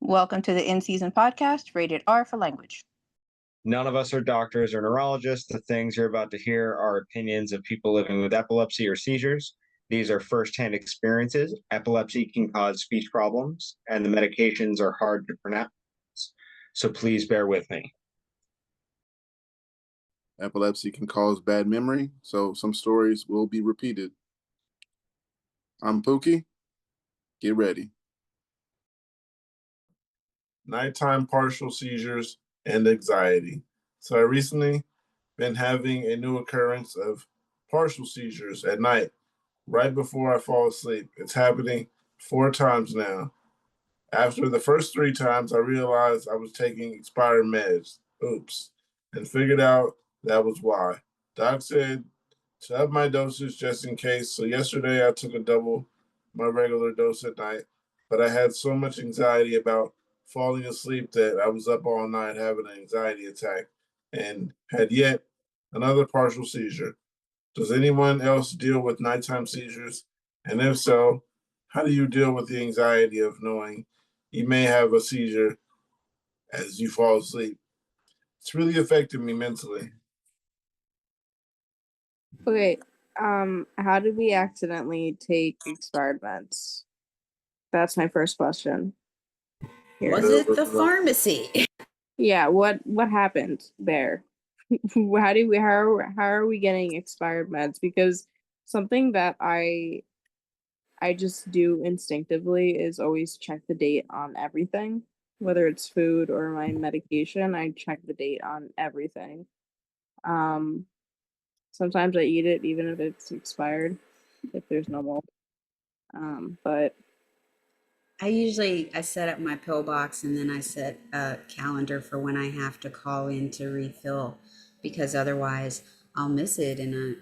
Welcome to the In Season podcast, rated R for language. None of us are doctors or neurologists. The things you're about to hear are opinions of people living with epilepsy or seizures. These are firsthand experiences. Epilepsy can cause speech problems, and the medications are hard to pronounce. So please bear with me. Epilepsy can cause bad memory, so some stories will be repeated. I'm Pookie. Get ready. Nighttime partial seizures and anxiety. So I recently been having a new occurrence of partial seizures at night, right before I fall asleep. It's happening 4 times now. After the first 3 times, I realized I was taking expired meds. Oops. And figured out that was why. Doc said to up my dosage just in case. So yesterday I took a double my regular dose at night, but I had so much anxiety about falling asleep that I was up all night having an anxiety attack and had yet another partial seizure. Does anyone else deal with nighttime seizures? And if so, how do you deal with the anxiety of knowing you may have a seizure as you fall asleep? It's really affected me mentally. Okay, how did we accidentally take expired meds? That's my first question. Was it the pharmacy? Yeah, what happened there? How are we getting expired meds? Because something that I just do instinctively is always check the date on everything. Whether it's food or my medication, I check the date on everything. Sometimes I eat it even if it's expired, if there's no mold. But I set up my pill box and then I set a calendar for when I have to call in to refill, because otherwise I'll miss it. And then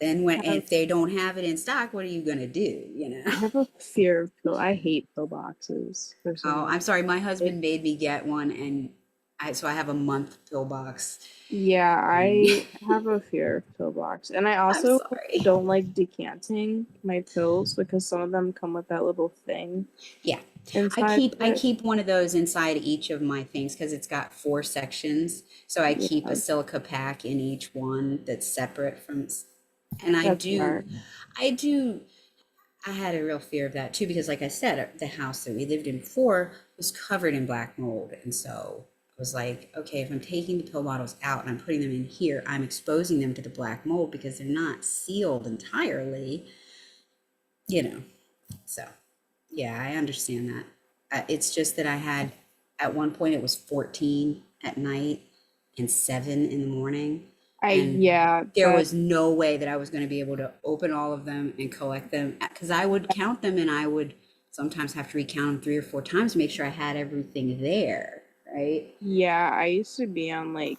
if they don't have it in stock, what are you gonna do? I have a fear of pill. I hate pill boxes. Oh, I'm sorry. My husband made me get one, and I have a month pill box. Yeah, I have a fear of pill box, and I also don't like decanting my pills because some of them come with that little thing. Yeah, I keep one of those inside each of my things because it's got 4 sections. So I keep a silica pack in each one that's separate from. And I had a real fear of that too, because like I said, the house that we lived in before was covered in black mold, and so was like, okay, if I'm taking the pill bottles out and I'm putting them in here, I'm exposing them to the black mold because they're not sealed entirely, So, yeah, I understand that. It's just that I had, at one point, it was 14 at night and 7 in the morning. There was no way that I was going to be able to open all of them and collect them, because I would count them and I would sometimes have to recount them 3 or 4 times to make sure I had everything there. Right? Yeah, I used to be on like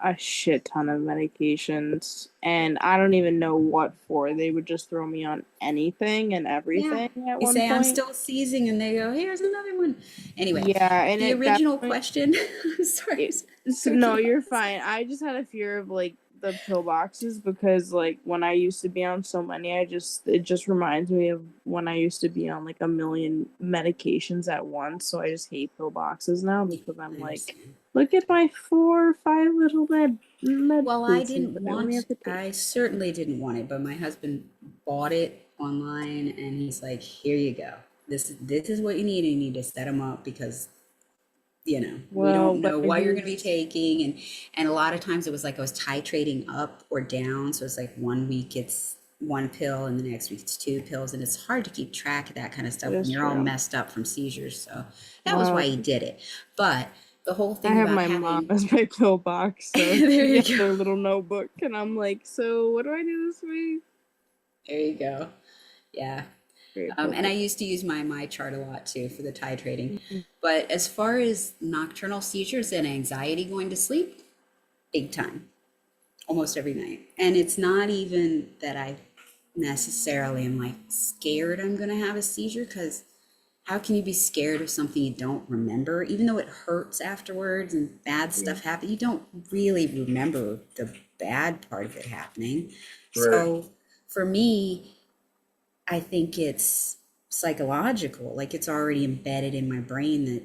a shit ton of medications, and I don't even know what for. They would just throw me on anything and everything at one point. I'm still seizing, and they go, here's another one. Anyway, and the original question. I'm sorry. No, you're fine. I just had a fear of like the pill boxes because like when I used to be on so many, it just reminds me of when I used to be on like a million medications at once. So I just hate pill boxes now because I'm like, look at my 4 or 5 little med. Well, I certainly didn't want it, but my husband bought it online, and he's like, here you go. This is what you need. And you need to set them up because we don't know what you're going to be taking. And a lot of times it was like I was titrating up or down. So it's like 1 week it's 1 pill and the next week it's 2 pills. And it's hard to keep track of that kind of stuff when you're all messed up from seizures. So that was why he did it. But the whole thing I have my mom as my pill box. So there you go. Their little notebook. And I'm like, so what do I do this week? There you go. Yeah. And I used to use my chart a lot too for the titrating. Mm-hmm. But as far as nocturnal seizures and anxiety going to sleep, big time, almost every night. And it's not even that I necessarily am like scared I'm going to have a seizure, because how can you be scared of something you don't remember? Even though it hurts afterwards and bad stuff happens, you don't really remember the bad part of it happening. Right. So for me, I think it's psychological. Like it's already embedded in my brain that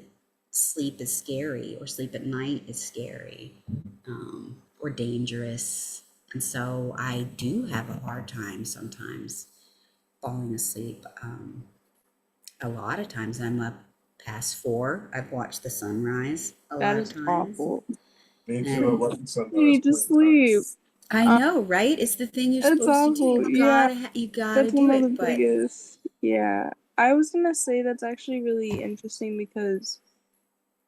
sleep is scary or sleep at night is scary, or dangerous. And so I do have a hard time sometimes falling asleep. A lot of times I'm up past 4. I've watched the sunrise a That lot of is times. awful. Me too. I And watched the sunrise. You need to sleep. I know, right? It's the thing you're It's supposed to do. awful. You Yeah, you gotta that's do one of it. the But biggest. Yeah, I was gonna say that's actually really interesting because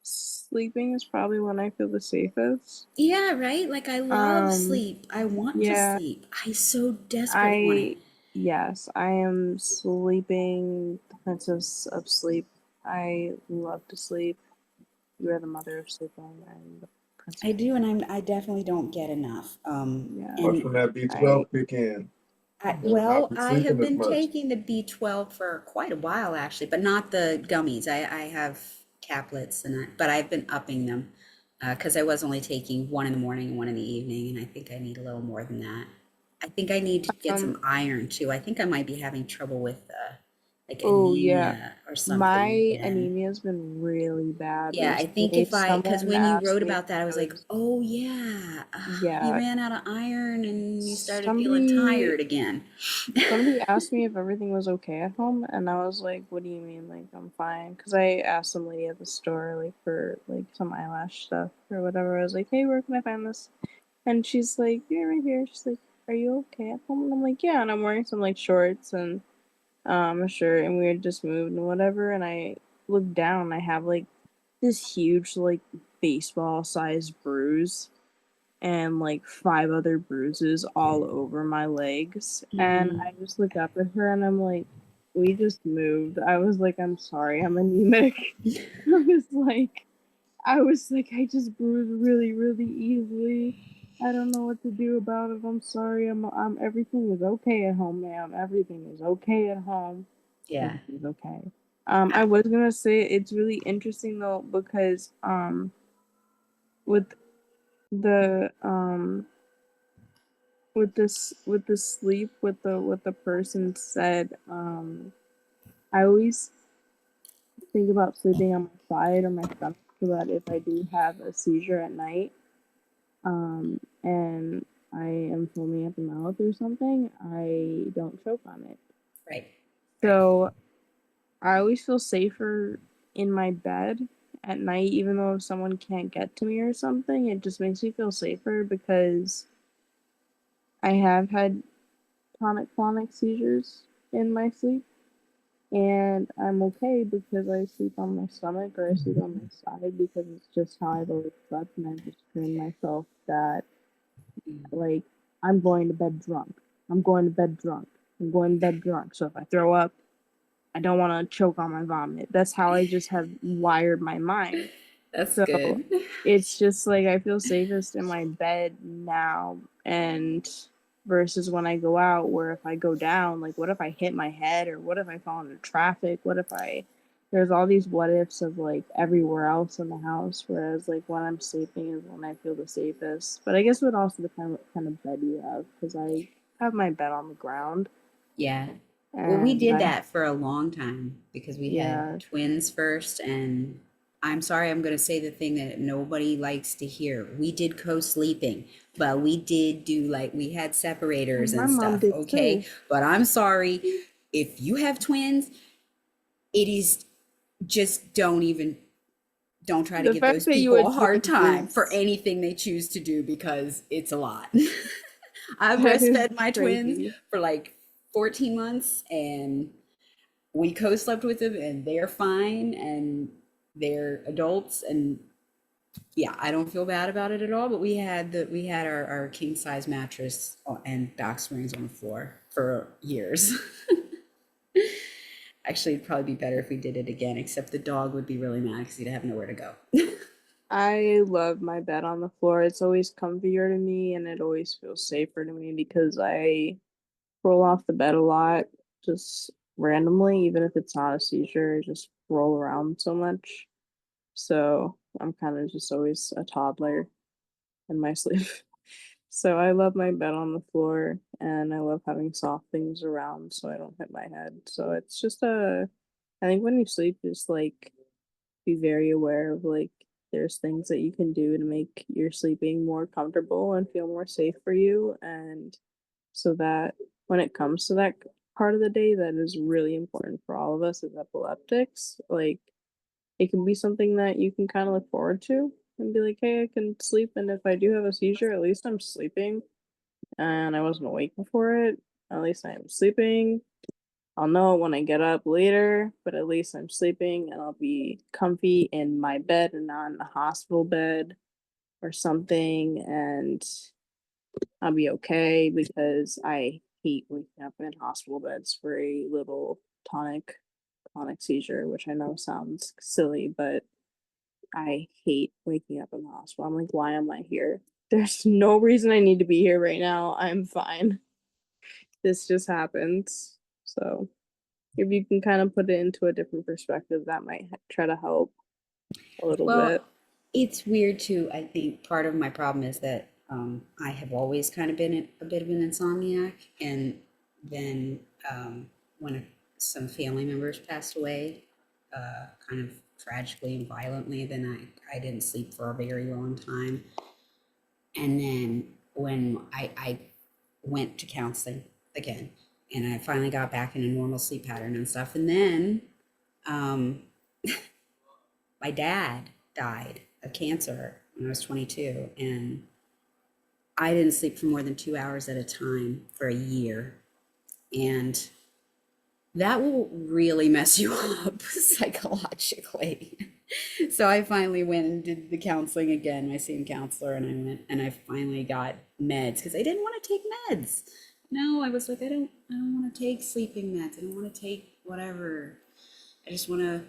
sleeping is probably when I feel the safest. yeah, right? Like I love Um, sleep. I want to yeah, sleep. I so desperately want it. I yes, I am sleeping, the princess of sleep. I love to sleep. You are the mother of sleeping and the princess. I do, and I definitely don't get enough. Yeah, Watch And when that I B12 kick in. You'll not well, be I have sleeping as been much. taking the B12 for quite a while actually, but not the gummies. I have tablets but I've been upping them because I was only taking one in the morning and one in the evening, and I think I need a little more than that. I think I need to get um some iron too. I think I might be having trouble with like oh yeah, anemia or something. my Yeah. anemia has been really bad Yeah, I think recently. because Someone when you asked wrote me if about that, I was I like, was oh yeah, you yeah, ran out of iron and you started feeling somebody tired again. somebody asked me if everything was okay at home, and I was like, "What do you mean? Like, I'm fine." Because I asked some lady at the store, like, for like some eyelash stuff or whatever. I was like, "Hey, where can I find this?" And she's like, "You're right here." She's like, "Are you okay at home?" And I'm like, "Yeah." And I'm wearing some like shorts and a shirt, and we had just moved and whatever. And I look down, and I have like this huge like baseball sized bruise and like 5 other bruises all over my legs. And Mm, I just look up at her and I'm like, we just moved. I was like, I'm sorry, I'm anemic. I was like, I just bruise really, really easily. I don't know what to do about it. I'm sorry. Everything is okay at home, ma'am. Everything is okay at home. yeah. Everything's okay. I, I was gonna say it's really interesting though because with the with the sleep with the person said I always think about sleeping on my side or my stomach so that if I do have a seizure at night and I am foaming at the mouth or something, I don't choke on it. right, right. So I always feel safer in my bed at night, even though if someone can't get to me or something, it just makes me feel safer because I have had tonic-clonic seizures in my sleep, and I'm okay because I sleep on my stomach or I sleep on my side because it's just how I've always slept, and I've just trained myself that Mm. like I'm going to bed drunk. I'm going to bed drunk. I'm going to bed drunk. So if I throw up, I don't want to choke on my vomit. That's how I just have wired my mind. That's So good. it's just like I feel safest in my bed now and versus when I go out where if I go down, like what if I hit my head or what if I fall into traffic? What if I there's all these what ifs of like everywhere else in the house, whereas like when I'm sleeping is when I feel the safest. But I guess it would also depend what kind of bed you have, because I have my bed on the ground Yeah. Well, we and did I that for a long time because we yeah. had twins first, and I'm sorry, I'm going to say the thing that nobody likes to hear. We did co-sleeping, but we did do like we had separators My and mom stuff, did okay? too. But I'm sorry, if you have twins, it is just don't try to The give fact those that you people had a hard twins time for is anything they choose to do because it's a lot. I that is breastfed my twins crazy. for like 14 months, and we co-slept with them and they're fine and they're adults, and yeah, I don't feel bad about it at all. But we had our king size mattress and box springs on the floor for years. Actually, it'd probably be better if we did it again, except the dog would be really mad because he'd have nowhere to go. I love my bed on the floor. It's always comfier to me and it always feels safer to me because I roll off the bed a lot, just randomly, even if it's not a seizure, I just roll around so much. So I'm kind of just always a toddler in my sleep. So I love my bed on the floor, and I love having soft things around so I don't hit my head. So it's just I think when you sleep, just like be very aware of like there's things that you can do to make your sleeping more comfortable and feel more safe for you, and so that when it comes to that part of the day that is really important for all of us as epileptics, like it can be something that you can kind of look forward to and be like, hey, I can sleep, and if I do have a seizure, at least I'm sleeping and I wasn't awake before it. At least I'm sleeping. I'll know it when I get up later, but at least I'm sleeping and I'll be comfy in my bed and not in the hospital bed or something, and I'll be okay because I hate waking up in hospital beds for a little tonic seizure, which I know sounds silly, but I hate waking up in the hospital. I'm like, why am I here? There's no reason I need to be here right now. I'm fine. This just happens. So if you can kind of put it into a different perspective, that might try to help a little Well, bit. it's weird too. I think part of my problem is that I have always kind of been a bit of an insomniac, and then when some family members passed away, kind of tragically and violently, then I didn't sleep for a very long time. And then when I went to counseling again, and I finally got back in a normal sleep pattern and stuff, and then um, my dad died of cancer when I was 22, and I didn't sleep for more than 2 hours at a time for a year. And that will really mess you up psychologically. So I finally went and did the counseling again, my same counselor, and I went and I finally got meds because I didn't want to take meds. No, I was like, I don't want to take sleeping meds. I don't want to take whatever. I just want to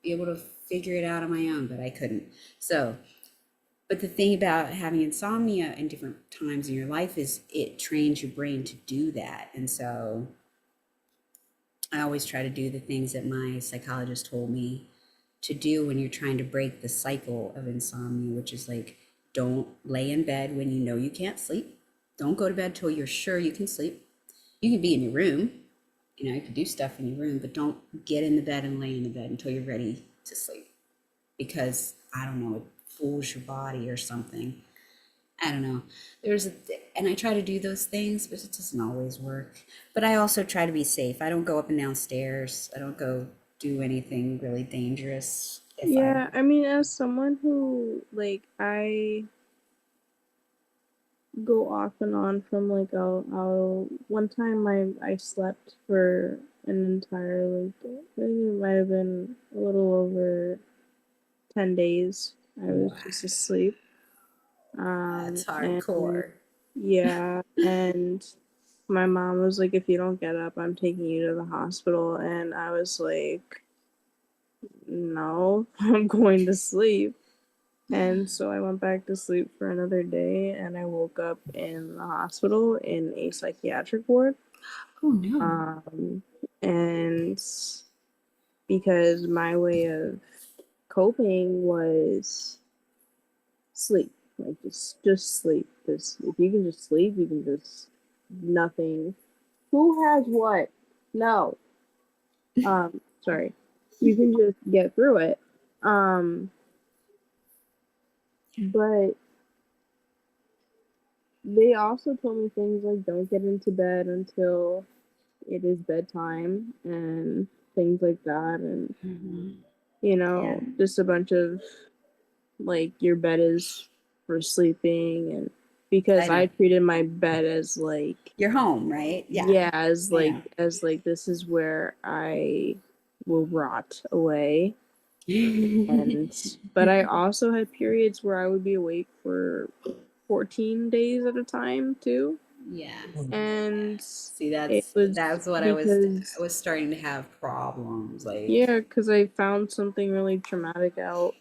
be able to figure it out on my own, but I couldn't. So, but the thing about having insomnia in different times in your life is it trains your brain to do that. And so I always try to do the things that my psychologist told me to do when you're trying to break the cycle of insomnia, which is like, don't lay in bed when you know you can't sleep. Don't go to bed till you're sure you can sleep. You can be in your room, you can do stuff in your room, but don't get in the bed and lay in the bed until you're ready to sleep. Because I don't know, it fools your body or something. I don't know. And I try to do those things, but it doesn't always work. But I also try to be safe. I don't go up and down stairs. I don't go do anything really dangerous. Yeah, I mean, as someone who, like, I go off and on from, like, one time I slept for an entire, like, I think it might have been a little over 10 days. I was just asleep. That's And hardcore. yeah, and my mom was like, if you don't get up, I'm taking you to the hospital. And I was like, no, I'm going to sleep. And so I went back to sleep for another day, and I woke up in the hospital in a psychiatric ward. Oh no. And because my way of coping was sleep, like just sleep. Because if you can just sleep, you can just nothing. Who has what? No. Sorry. You can just get through it. But they also told me things like don't get into bed until it is bedtime and things like that, and Yeah. just a bunch of like your bed is for sleeping, and because I I know. treated my bed as like You're home, right? Yeah. yeah, as I like know. this is where I will rot away. And but I also had periods where I would be awake for 14 days at a time too. Yeah. And See, it was that's what I because was starting to have problems. Like, yeah, because I found something really traumatic out,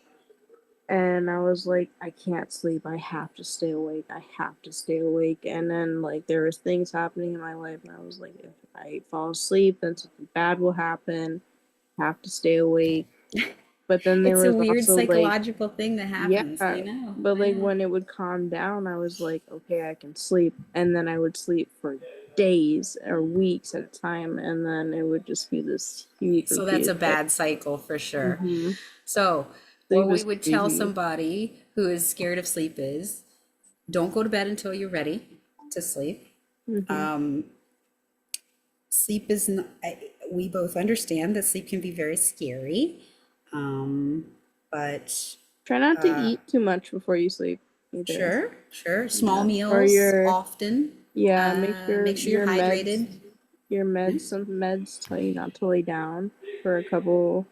and I was like, I can't sleep. I have to stay awake. I have to stay awake. And then like there was things happening in my life, and I was like, if I fall asleep, then something bad will happen. Have to stay awake. But then there It's a was weird also like, psychological thing that happens. yeah, I know. but I like know. when it would calm down, I was like, okay, I can sleep. And then I would sleep for days or weeks at a time. And then it would just be this huge So that's a repeated bad cycle for sure. So Sleep what we is would tell crazy. somebody who is scared of sleep is don't go to bed until you're ready to sleep. Sleep is not, we both understand that sleep can be very scary. But Try not to eat too much before you sleep either. sure. Small Or meals your often. make sure Make sure you're hydrated. some meds tell you not to lay down for a couple,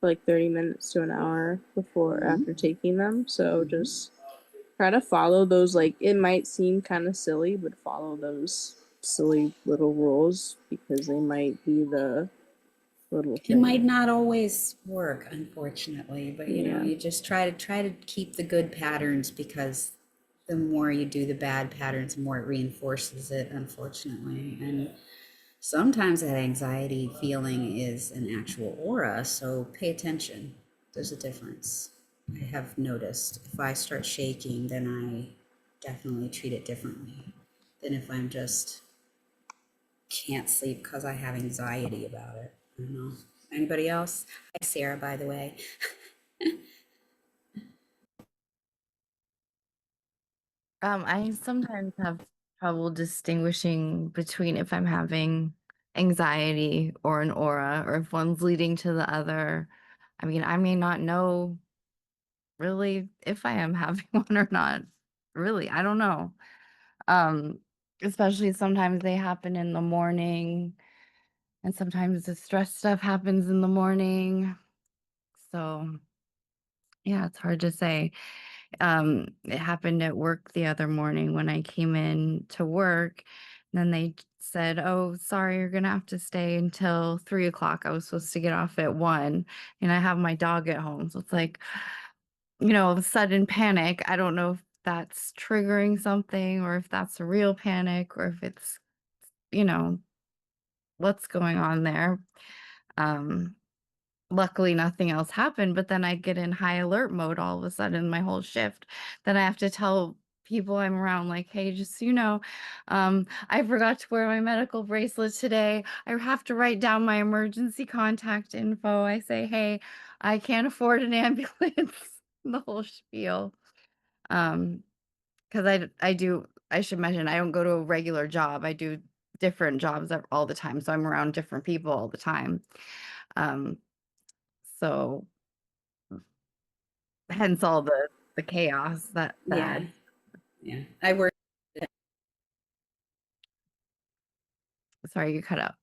like 30 minutes to an hour before after taking them. So just try to follow those. Like, it might seem kind of silly, but follow those silly little rules because they might be the little It might thing. not always work, unfortunately, but you know, Yeah. you just try to keep the good patterns, because the more you do the bad patterns, the more it reinforces it, unfortunately. And sometimes that anxiety feeling is an actual aura, so pay attention. There's a difference. I have noticed if I start shaking, then I definitely treat it differently than if I'm just can't sleep because I have anxiety about it. I don't know. Anybody else? Hi, Sarah, by the way. I sometimes have trouble distinguishing between if I'm having anxiety or an aura, or if one's leading to the other. I mean, I may not know really if I am having one or not. Really, I don't know. Um, Especially sometimes they happen in the morning, and sometimes the stress stuff happens in the morning. So, yeah, it's hard to say. It happened at work the other morning when I came in to work. Then they said, "Oh, sorry, you're gonna have to stay until 3 o'clock." I was supposed to get off at 1, and I have my dog at home. So it's like, sudden panic. I don't know if that's triggering something, or if that's a real panic, or if it's, you know, what's going on there. Um, Luckily, nothing else happened, but then I get in high alert mode all of a sudden, my whole shift. Then I have to tell people I'm around, like, "Hey, just so you know, I forgot to wear my medical bracelet today. I have to write down my emergency contact info." I say, "Hey, I can't afford an ambulance," the whole spiel. Um, because I should mention, I don't go to a regular job. I do different jobs all the time, so I'm around different people all the time. Um, so hence all the chaos that Yeah. bad. Yeah. I work. Sorry, you cut out.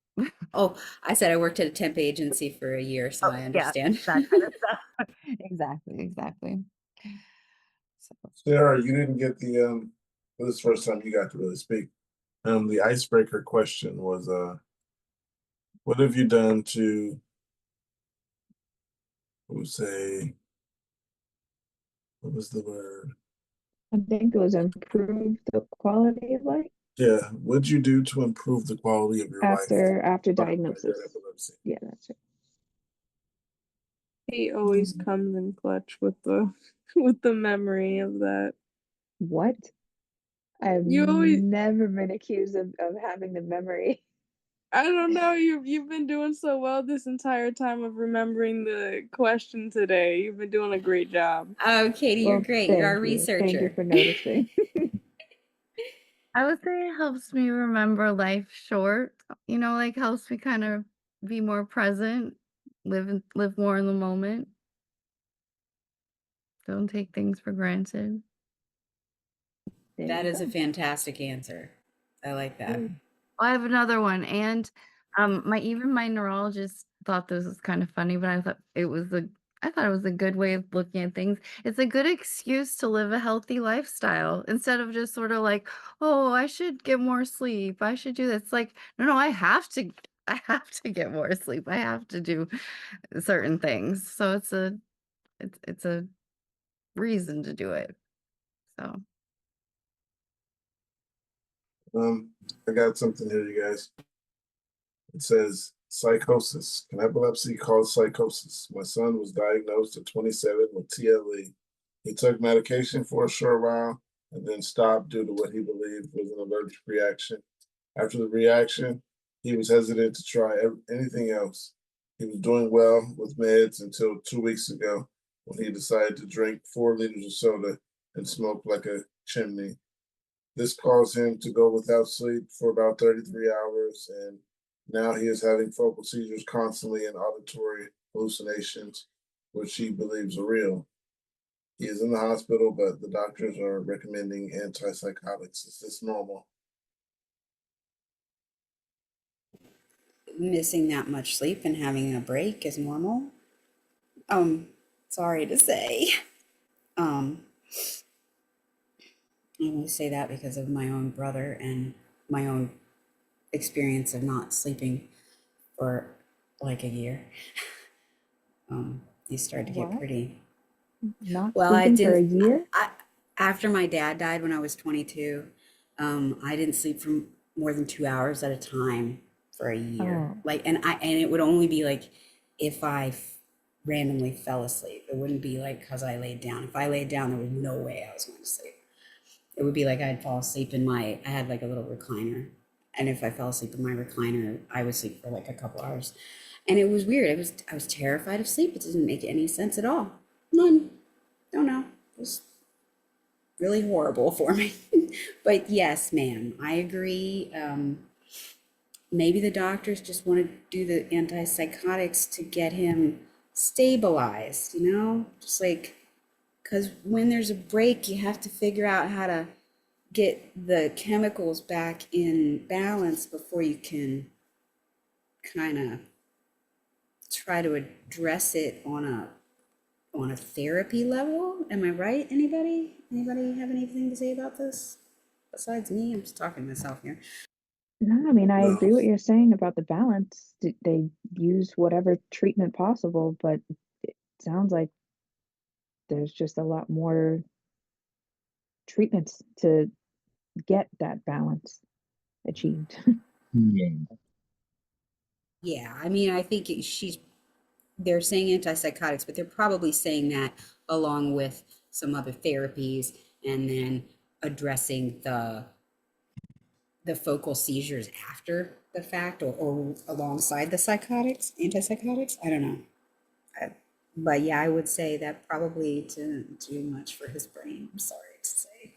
Oh, I said I worked at a temp agency for a year, so Oh, I yeah, understand. that kind of stuff. Exactly. So, Sarah, you didn't get this is the first time you got to really speak. The icebreaker question was what have you done to say what was the word? I think it was improve the quality of life Yeah, what'd you do to improve the quality of your life after with diagnosis. your epilepsy? Yeah, that's it. He always comes in clutch with the with the memory of that. What? I've You always never been accused of having the memory. I don't know, you've been doing so well this entire time of remembering the question today. You've been doing a great job. Oh, Katie, you're Well, great. You're our thank you. Thank you researcher. for noticing. I would say it helps me remember life short, like helps me kind of be more present, live more in the moment. Don't take things for granted. There That you is a go. fantastic answer. I like that. I have another one, and my neurologist thought this was kind of funny, but I thought it was a good way of looking at things. It's a good excuse to live a healthy lifestyle instead of just sort of like, "Oh, I should get more sleep. I should do this." It's like, no, I have to. I have to get more sleep. I have to do certain things. So it's a reason to do it. So I got something here, you guys. It says Psychosis. Can epilepsy cause psychosis? My son was diagnosed at 27 with TLE. He took medication for a short while and then stopped due to what he believed was an allergic reaction. After the reaction, he was hesitant to try anything else. He was doing well with meds until 2 weeks ago when he decided to drink 4 liters of soda and smoke like a chimney. This caused him to go without sleep for about 33 hours, and now he is having focal seizures constantly and auditory hallucinations, which he believes are real. He is in the hospital, but the doctors are recommending antipsychotics. Is this normal? Missing that much sleep and having a break is normal. Sorry to say. I only say that because of my own brother and my own experience of not sleeping for like a year. He started to get What? pretty. Not Well, I sleeping for a didn't. year? After my dad died when I was 22, I didn't sleep for more than 2 hours at a time for a year. Oh. Like, and it would only be like if I randomly fell asleep. It wouldn't be like because I laid down. If I laid down, there was no way I was going to sleep. It would be like I'd fall asleep I had like a little recliner. And if I fell asleep in my recliner, I would sleep for like a couple hours. And it was weird. I was terrified of sleep. It didn't make any sense at all. None. Don't know. It was really horrible for me. But yes, ma'am, I agree. Maybe the doctors just want to do the antipsychotics to get him stabilized, just like, because when there's a break, you have to figure out how to get the chemicals back in balance before you can kind of try to address it on a therapy level. Am I right? Anybody have anything to say about this besides me? I'm just talking to myself here. No, I mean, I No. agree what you're saying about the balance. They use whatever treatment possible, but it sounds like there's just a lot more treatments to get that balance achieved. Yeah. Yeah, I mean, I think they're saying antipsychotics, but they're probably saying that along with some other therapies and then addressing the focal seizures after the fact or alongside the antipsychotics. I don't know. But yeah, I would say that probably didn't do much for his brain. I'm sorry to say.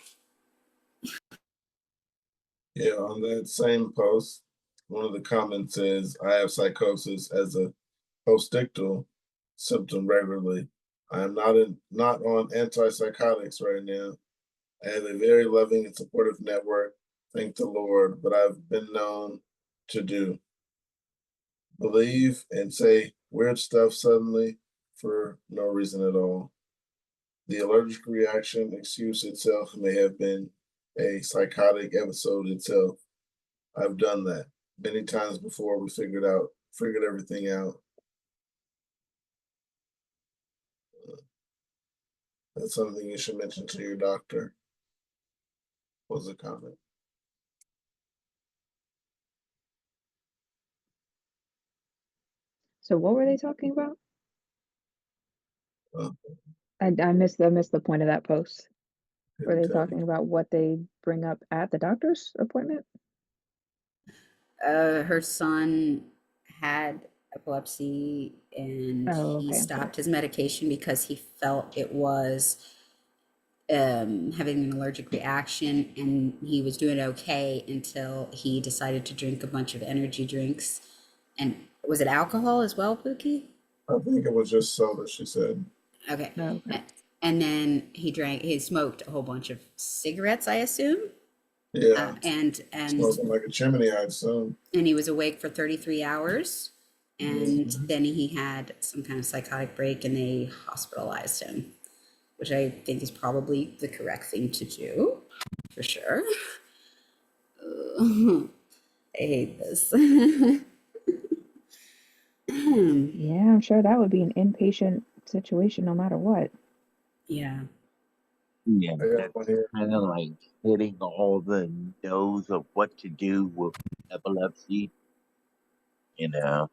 Yeah, on that same post, one of the comments says, I have psychosis as a postictal symptom regularly. I am not on antipsychotics right now. I have a very loving and supportive network, thank the Lord, but I've been known to believe and say weird stuff suddenly for no reason at all. The allergic reaction excuse itself may have been a psychotic episode itself. I've done that many times before. We figured everything out. That's something you should mention to your doctor. Was a comment. So what were they talking about? Uh, I missed the point of that post. Were they couldn't tell you. talking about what they bring up at the doctor's appointment? Her son had epilepsy and Oh, he okay, stopped his medication because he felt it was having an allergic reaction, and he was doing okay until he decided to drink a bunch of energy drinks. And was it alcohol as well, Pookie? I think it was just soda, she said. Okay. Okay. And then he smoked a whole bunch of cigarettes, I assume. Yeah, And smoking like a chimney, I'd assume. and he was awake for 33 hours. And then he had some kind of psychotic break and they hospitalized him, which I think is probably the correct thing to do, for sure. I hate this. Yeah, I'm sure that would be an inpatient situation no matter what. Yeah. Yeah, I got that's one here. kind of like hitting all the no's of what to do with epilepsy. You know,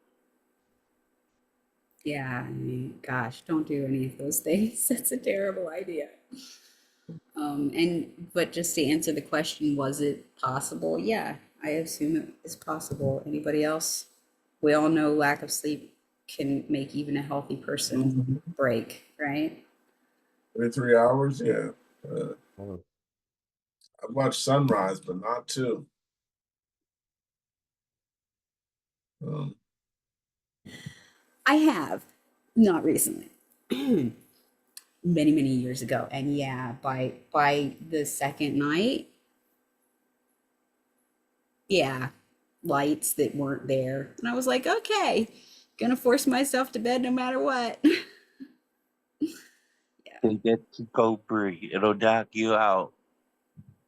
Yeah, I mean, gosh, don't do any of those things. That's a terrible idea. But just to answer the question, was it possible? Yeah, I assume it is possible. Anybody else? We all know lack of sleep can make even a healthy person break, right? 3 hours, yeah. I've watched sunrise, but not two. Um, I have, not recently. Many years ago. And yeah, by the second night, yeah, lights that weren't there. And I was like, okay, gonna force myself to bed no matter what. Take that Cobri. It'll knock you out.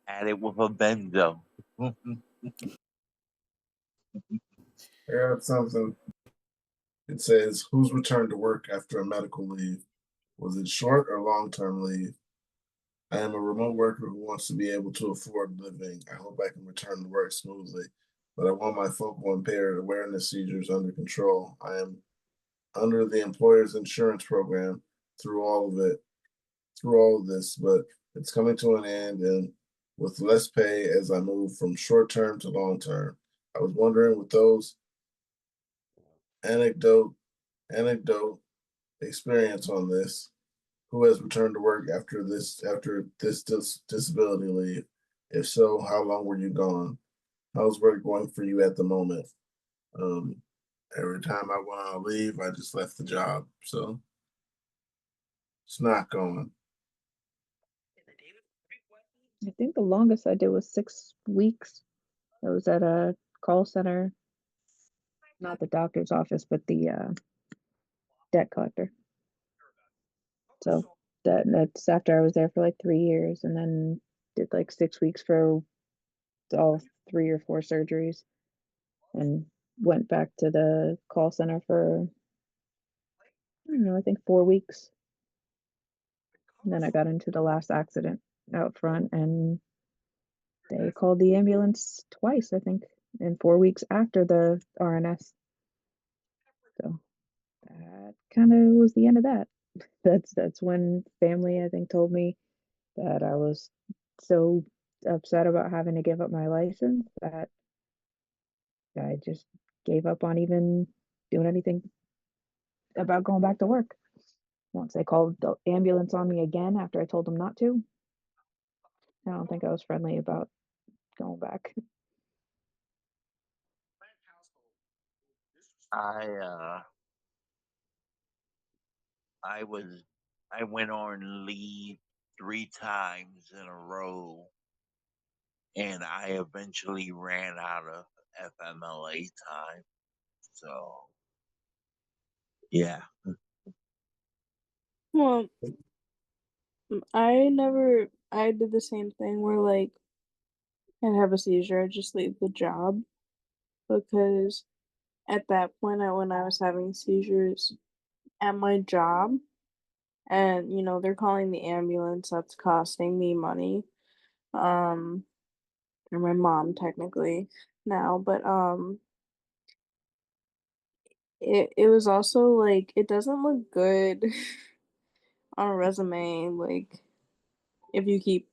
Add it with a benzo. I got something. It says, who's returned to work after a medical leave? Was it short or long-term leave? I am a remote worker who wants to be able to afford living. I hope I can return to work smoothly, but I want my focal impaired awareness seizures under control. I am under the employer's insurance program through all of it, through all of this, but it's coming to an end and with less pay as I move from short term to long term. I was wondering with those anecdote anecdote experience on this, who has returned to work after this disability leave? If so, how long were you gone? How's work going for you at the moment? Um, every time I went on leave, I just left the job, so it's not going. I think the longest I did was 6 weeks. I was at a call center, not the doctor's office, but the debt collector. So that's after I was there for like 3 years, and then did like 6 weeks for all 3 or 4 surgeries, and went back to the call center for, I don't know, I think 4 weeks. And then I got into the last accident out front, and they called the ambulance twice, I think, in 4 weeks after the RNS. So that kind of was the end of that. That's when family, I think, told me that I was so upset about having to give up my license that I just gave up on even doing anything about going back to work. Once they called the ambulance on me again after I told them not to, I don't think I was friendly about going back. I uh I was I went on leave 3 times in a row and I eventually ran out of FMLA time. So yeah. Well, I did the same thing where like I'd have a seizure, I'd just leave the job because at that point, when I was having seizures at my job, and they're calling the ambulance, that's costing me money, um, or my mom technically now, but it was also like it doesn't look good on a resume, like if you keep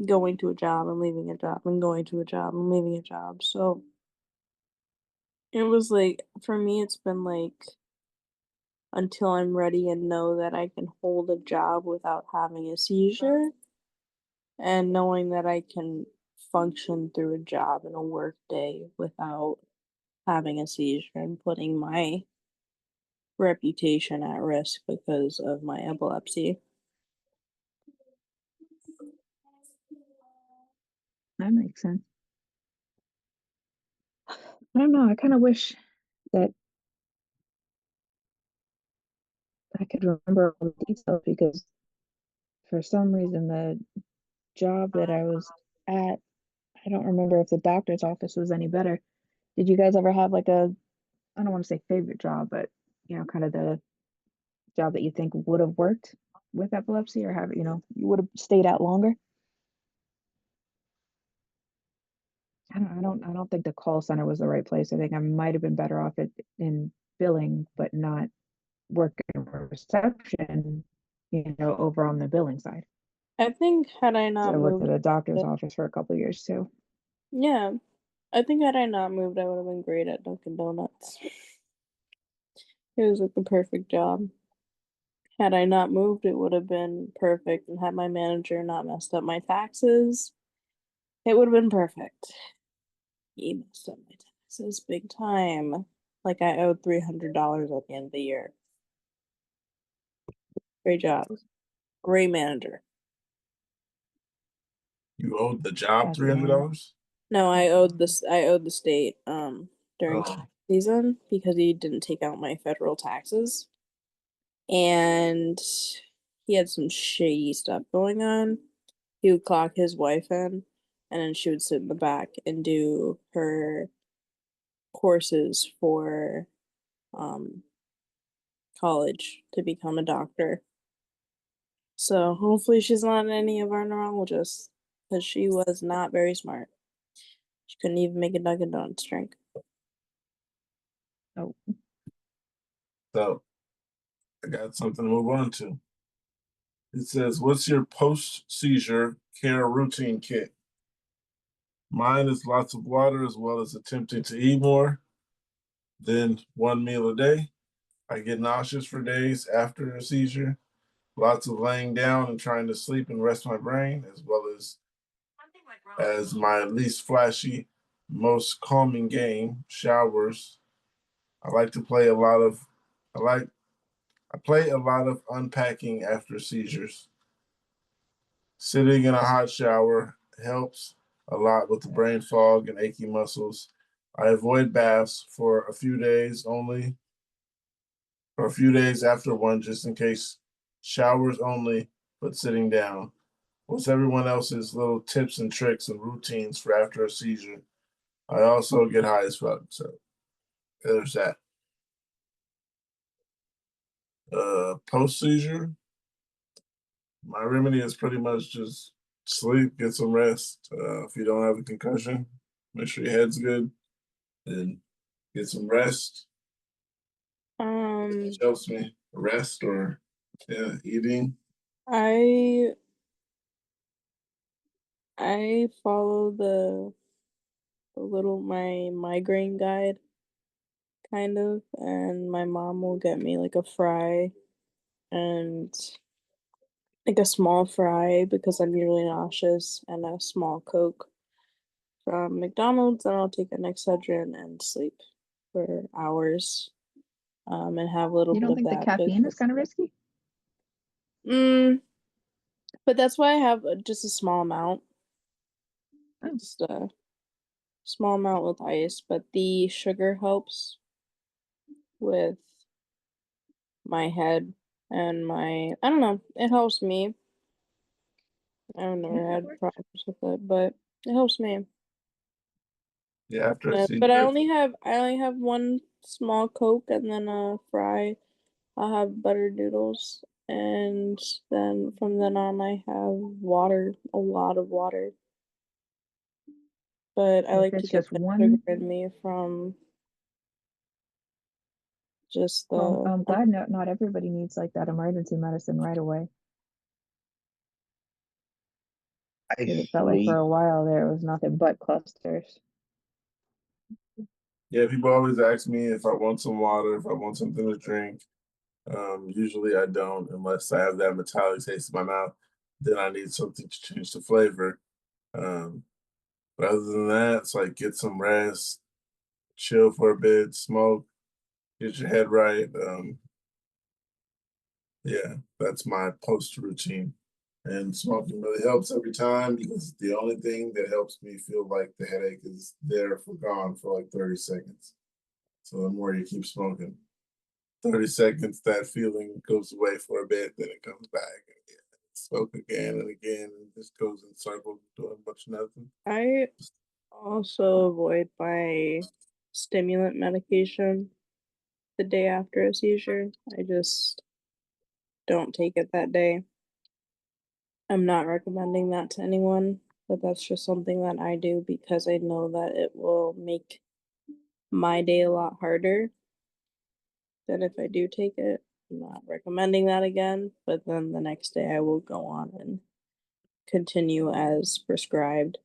going to a job and leaving a job and going to a job and leaving a job. So it was like for me, it's been like until I'm ready and know that I can hold a job without having a seizure and knowing that I can function through a job and a work day without having a seizure and putting my reputation at risk because of my epilepsy. That makes sense. I don't know. I kind of wish that I could remember all the details because for some reason the job that I was at, I don't remember if the doctor's office was any better. Did you guys ever have like a, I don't want to say favorite job, but kind of the job that you think would have worked with epilepsy, or have, you would have stayed out longer? I don't think the call center was the right place. I think I might have been better off in billing, but not work in reception, over on the billing side. I think had I So not I worked moved, at a doctor's office for a couple of years too. yeah, I think had I not moved, I would have been great at Dunkin' Donuts. It was like the perfect job. Had I not moved, it would have been perfect, and had my manager not messed up my taxes, it would have been perfect. He messed up my taxes big time. Like I owed $300 at the end of the year. Great job. Great manager. You owed the job As a man, $300? No, I owed the state during Oh. tax season because he didn't take out my federal taxes. And he had some shady stuff going on. He would clock his wife in, and then she would sit in the back and do her courses for college to become a doctor. So hopefully she's not any of our neurologists, because she was not very smart. She couldn't even make a Dunkin' Donuts drink. oh, So I got something to move on to. It says, what's your post-seizure care routine kit? Mine is lots of water as well as attempting to eat more than one meal a day. I get nauseous for days after a seizure. Lots of laying down and trying to sleep and rest my brain, as well as my least flashy, most calming game, showers. I like to play a lot of I play a lot of unpacking after seizures. Sitting in a hot shower helps a lot with the brain fog and achy muscles. I avoid baths for a few days only, or a few days after one, just in case. Showers only, but sitting down. What's everyone else's little tips and tricks and routines for after a seizure? I also get high as fuck, so there's that. Post seizure, my remedy is pretty much just sleep, get some rest. If you don't have a concussion, make sure your head's good and get some rest. Which helps me rest or eating. I follow the little my migraine guide kind of, and my mom will get me like a fry and like a small fry because I'm usually nauseous, and a small Coke from McDonald's, and I'll take an Excedrin and sleep for hours. And have a little you bit don't of think the that caffeine is because kind of risky? but that's why I have just a small amount. Oh. Just a small amount with ice, but the sugar helps with my head and I don't know, it helps me. I've never had problems with it, but it helps me. Yeah, after a But seizure. I only have one small Coke and then a fry. I'll have buttered noodles, and then from then on I have water, a lot of water. But I If like to it's get just the sugar one, in me from just well, the I'm glad not everybody needs like that emergency medicine right away. I It felt like for hate a while there was nothing but clusters. Yeah, people always ask me if I want some water, if I want something to drink. Usually I don't unless I have that metallic taste in my mouth. Then I need something to change the flavor. Um, but other than that, it's like get some rest, chill for a bit, smoke, get your head right. Yeah, that's my post routine. And smoking really helps every time because it's the only thing that helps me feel like the headache is there for gone for like 30 seconds. So the more you keep smoking, 30 seconds, that feeling goes away for a bit, then it comes back. And again, smoke again and again, and just goes in circles, doing much nothing. I also avoid my stimulant medication the day after a seizure. I just don't take it that day. I'm not recommending that to anyone, but that's just something that I do because I know that it will make my day a lot harder than if I do take it. I'm not recommending that again, but then the next day I will go on and continue as prescribed.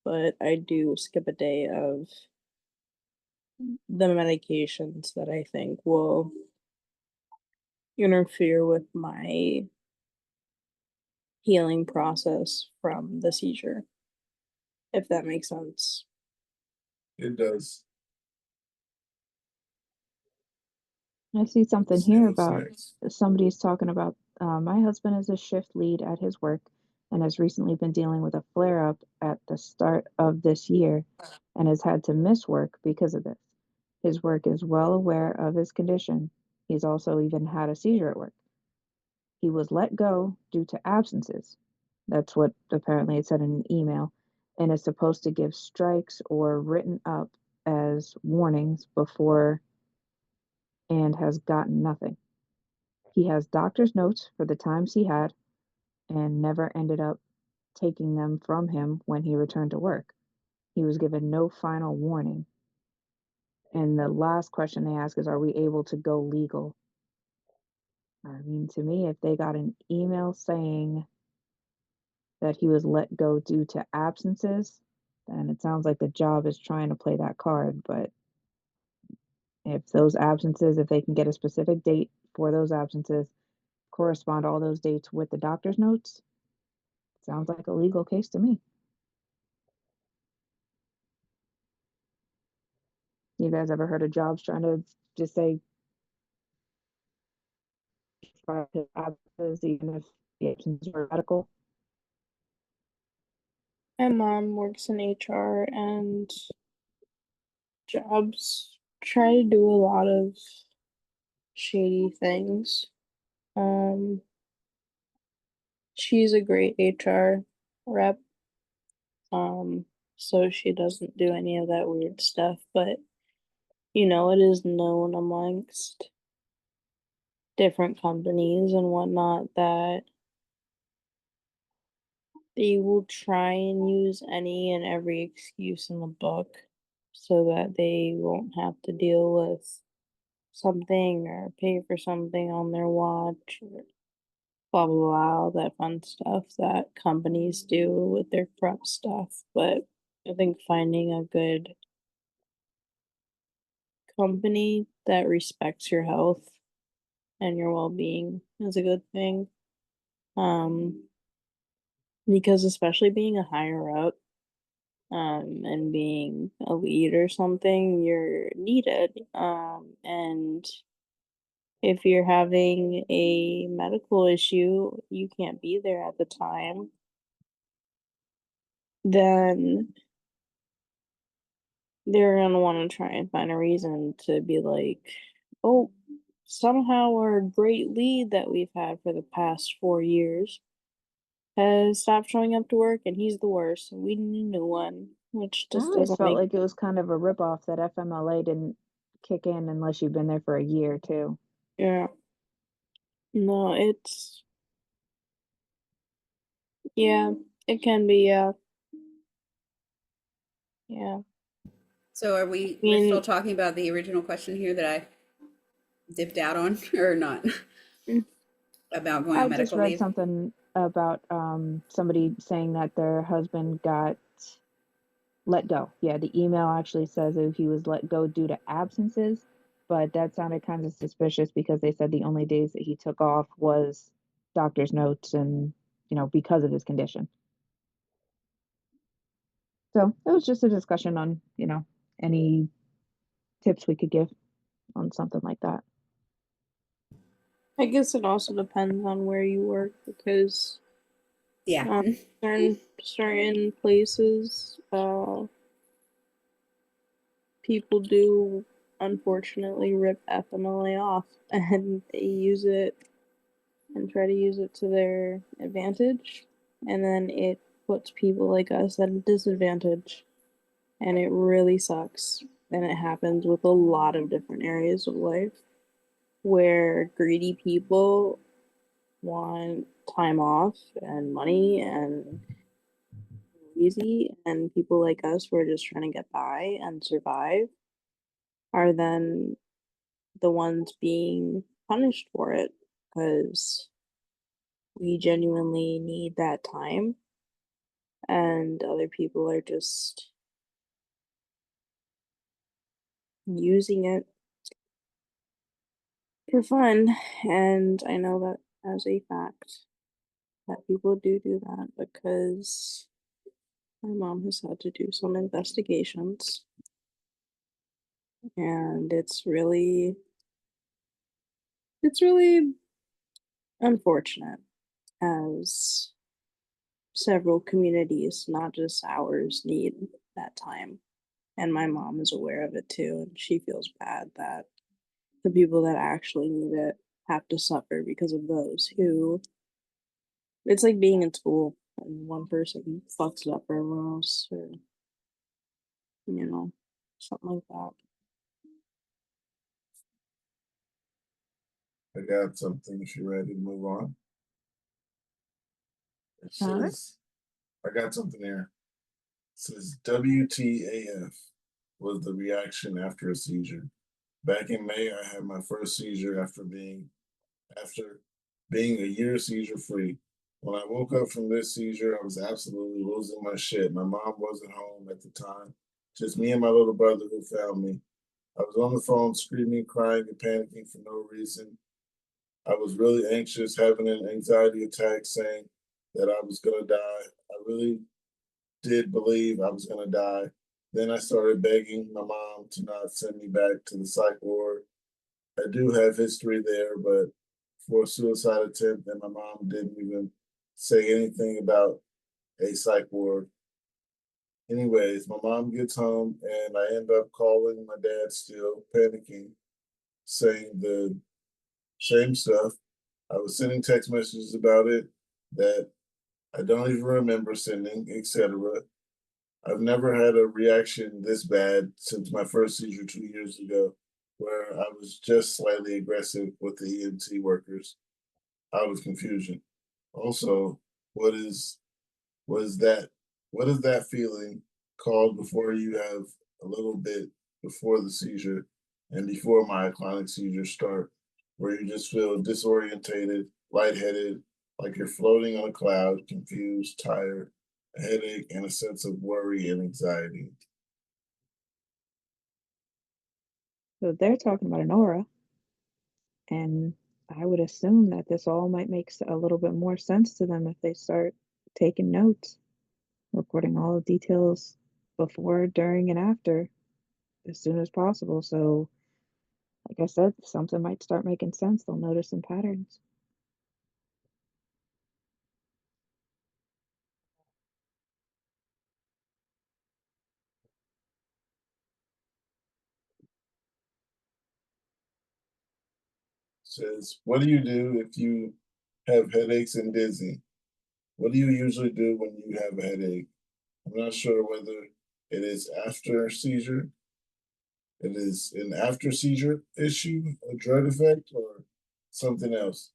But I do skip a day of the medications that I think will interfere with my healing process from the seizure, if that makes sense. It does. I see something See here what's about next. somebody's talking about my husband is a shift lead at his work and has recently been dealing with a flare up at the start of this year and has had to miss work because of this. His work is well aware of his condition. He's also even had a seizure at work. He was let go due to absences. That's what apparently it said in an email, and is supposed to give strikes or written up as warnings before and has gotten nothing. He has doctor's notes for the times he had and never ended up taking them from him when he returned to work. He was given no final warning. And the last question they ask is, are we able to go legal? I mean, to me, if they got an email saying that he was let go due to absences, then it sounds like the job is trying to play that card. But if those absences, if they can get a specific date for those absences, correspond all those dates with the doctor's notes, sounds like a legal case to me. You guys ever heard of jobs trying to just say prior to absences, even if the absences were medical? My mom works in HR, and jobs try to do a lot of shady things. Um, she's a great HR rep, so she doesn't do any of that weird stuff, but it is known amongst different companies and whatnot that they will try and use any and every excuse in the book so that they won't have to deal with something or pay for something on their watch or blah blah blah, all that fun stuff that companies do with their prep stuff. But I think finding a good company that respects your health and your well-being is a good thing. Because especially being a higher up, and being a lead or something, you're needed. And if you're having a medical issue, you can't be there at the time, then they're gonna want to try and find a reason to be like, oh, somehow our great lead that we've had for the past 4 years has stopped showing up to work and he's the worst. And we need a new one, which I just always doesn't felt make like it was kind of a ripoff that FMLA didn't kick in unless you've been there for a year too. yeah. No, yeah, it can be, yeah. Yeah. So are I we're still mean, talking about the original question here that I dipped out on or not mm, about going I on just medical read leave? something about somebody saying that their husband got let go. Yeah, the email actually says that he was let go due to absences, but that sounded kind of suspicious because they said the only days that he took off was doctor's notes and, because of his condition. So it was just a discussion on, any tips we could give on something like that. I guess it also depends on where you work because Yeah. certain places, people do unfortunately rip FMLA off and they use it and try to use it to their advantage, and then it puts people like us at a disadvantage, and it really sucks. And it happens with a lot of different areas of life where greedy people want time off and money and easy, and people like us who are just trying to get by and survive are then the ones being punished for it because we genuinely need that time, and other people are just using it for fun. And I know that as a fact that people do that because my mom has had to do some investigations, and it's really unfortunate, as several communities, not just ours, need that time. And my mom is aware of it too, and she feels bad that the people that actually need it have to suffer because of those who, it's like being in school and one person fucks it up for everyone else, or something like that. I got something if you're ready to move on. It Alright. says, I got something here. It says WTAF was the reaction after a seizure. Back in May, I had my first seizure after being a year seizure free. When I woke up from this seizure, I was absolutely losing my shit. My mom wasn't home at the time, just me and my little brother who found me. I was on the phone screaming, crying, and panicking for no reason. I was really anxious, having an anxiety attack, saying that I was going to die. I really did believe I was going to die. Then I started begging my mom to not send me back to the psych ward. I do have history there, but for a suicide attempt, and my mom didn't even say anything about a psych ward. Anyways, my mom gets home and I end up calling my dad, still panicking, saying the same stuff. I was sending text messages about it that I don't even remember sending, etc. I've never had a reaction this bad since my first seizure 2 years ago, where I was just slightly aggressive with the EMT workers. I was confusion. Also, what is what is that what is that feeling called before you have a little bit before the seizure and before myoclonic seizures start, where you just feel disorientated, lightheaded, like you're floating on a cloud, confused, tired, a headache, and a sense of worry and anxiety. So they're talking about an aura, and I would assume that this all might make a little bit more sense to them if they start taking notes, recording all the details before, during, and after as soon as possible. So, like I said, something might start making sense. They'll notice some patterns. Says, what do you do if you have headaches and dizzy? What do you usually do when you have a headache? I'm not sure whether it is after seizure, it is an after seizure issue, a drug effect, or something else.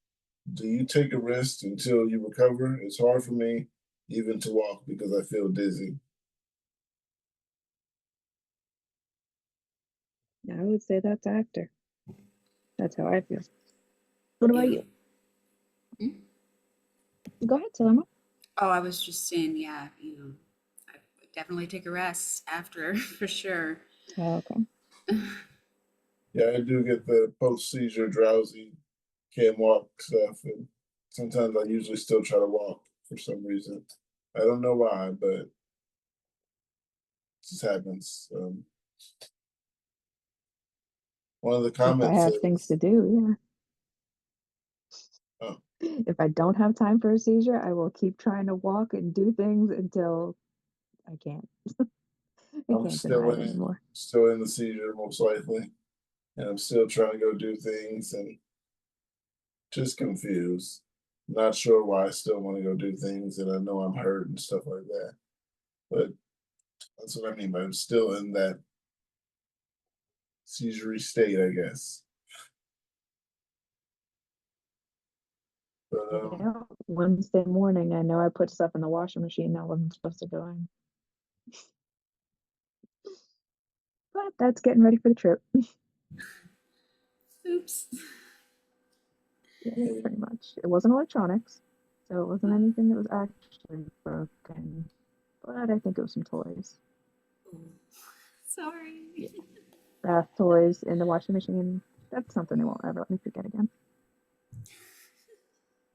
Do you take a rest until you recover? It's hard for me even to walk because I feel dizzy. I would say that's after. That's how I feel. What about Yeah. you? Go ahead, Selma. Oh, I was just saying, yeah, I would definitely take a rest after for sure. Oh, okay. Yeah, I do get the post seizure drowsy, can't walk stuff, and sometimes I usually still try to walk for some reason. I don't know why, but it just happens. One of the If I comments have things to says, do, oh, yeah. If I don't have time for a seizure, I will keep trying to walk and do things until I can't. I I'm can't deny still it in it, anymore. still in the seizure most likely, and I'm still trying to go do things and just confused. Not sure why I still want to go do things, and I know I'm hurt and stuff like that. But that's what I mean by I'm still in that seizure state, I guess. But Yeah, Wednesday morning, I know I put stuff in the washing machine that wasn't supposed to go in. But that's getting ready for the trip. Oops. Yeah, pretty much. It wasn't electronics, so it wasn't anything that was actually broken, but I think it was some toys. Sorry. Yeah. Bath toys in the washing machine. That's something they won't ever let me forget again.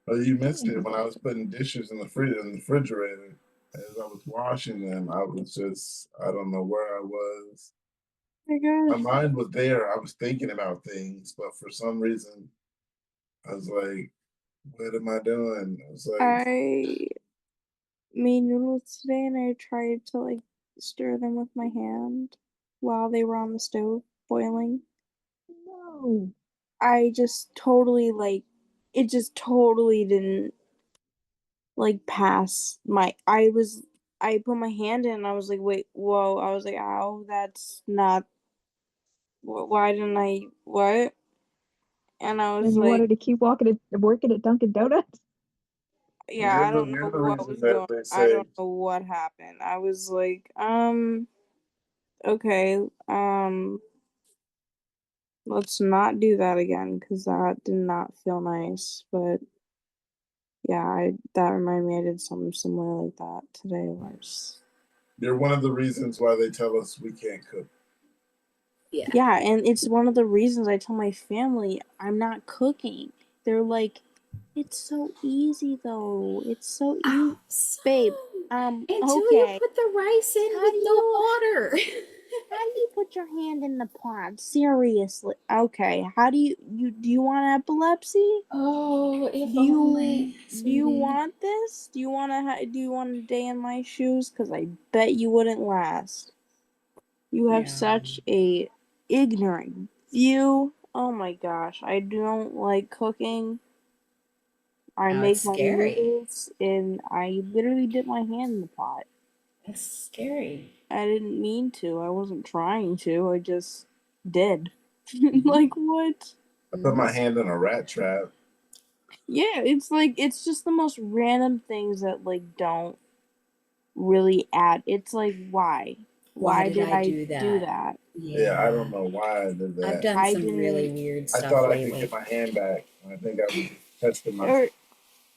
Oh, you missed it when I was putting dishes in the refrigerator. As I was washing them, I don't know where I was. Oh my My gosh. mind was there. I was thinking about things, but for some reason, I was like, what am I doing? I was like, I made noodles today and I tried to like stir them with my hand while they were on the stove boiling. No. I just totally like it just totally didn't like pass my I put my hand in and I was like, wait, whoa. I was like, ow, that's not why didn't I what? And I And was you like, wanted to keep working at Dunkin' Donuts? yeah, I don't know you're the what reason was that going they I say don't know what happened. I was like, okay, let's not do that again because that did not feel nice. But yeah, that reminded me I did something similar like that today. you're one of the reasons why they tell us we can't cook. Yeah. Yeah, and it's one of the reasons I tell my family I'm not cooking. They're like, it's so easy though. It's so easy, Oh, so babe. until you Okay. put the rice in How with do no you water. how do you put your hand in the pot? Seriously. Okay. How do you want epilepsy? Oh, if Do only, you sweetie. want this? Do you want a day in my shoes? Cause I bet you wouldn't last. You have Yeah. such a ignorant view. Oh my gosh, I don't like cooking. I Now it's make my scary. noodles and I literally dip my hand in the pot. That's scary. I didn't mean to. I wasn't trying to. I just did. Mhm. Like what? I put my hand in a rat trap. Yeah, it's like it's just the most random things that like don't really add. It's like why? Why Why did did I I do do that? that? Yeah, I Yeah. don't know why I did I've that. done I some really didn't weird I stuff thought I could get lately. my hand back. I think I was testing myself. or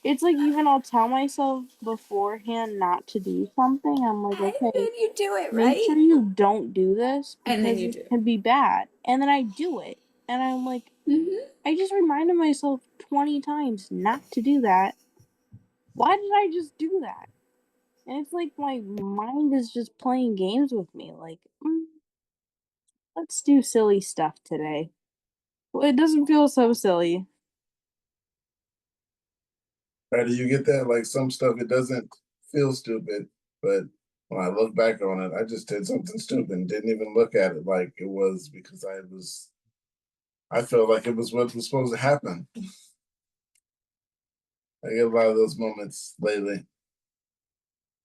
it's like even I'll tell myself beforehand not to do something. I'm like, And okay, then you do it, make sure right? you don't do this And then because you it do it. can be bad. And then I do it. And I'm like, Hmm. I just reminded myself 20 times not to do that. Why did I just do that? And it's like my mind is just playing games with me. Like, let's do silly stuff today. Well, it doesn't feel so silly. Right? Do you get that? Like some stuff, it doesn't feel stupid, but when I look back on it, I just did something stupid and didn't even look at it like it was because I felt like it was what was supposed to happen. I get a lot of those moments lately.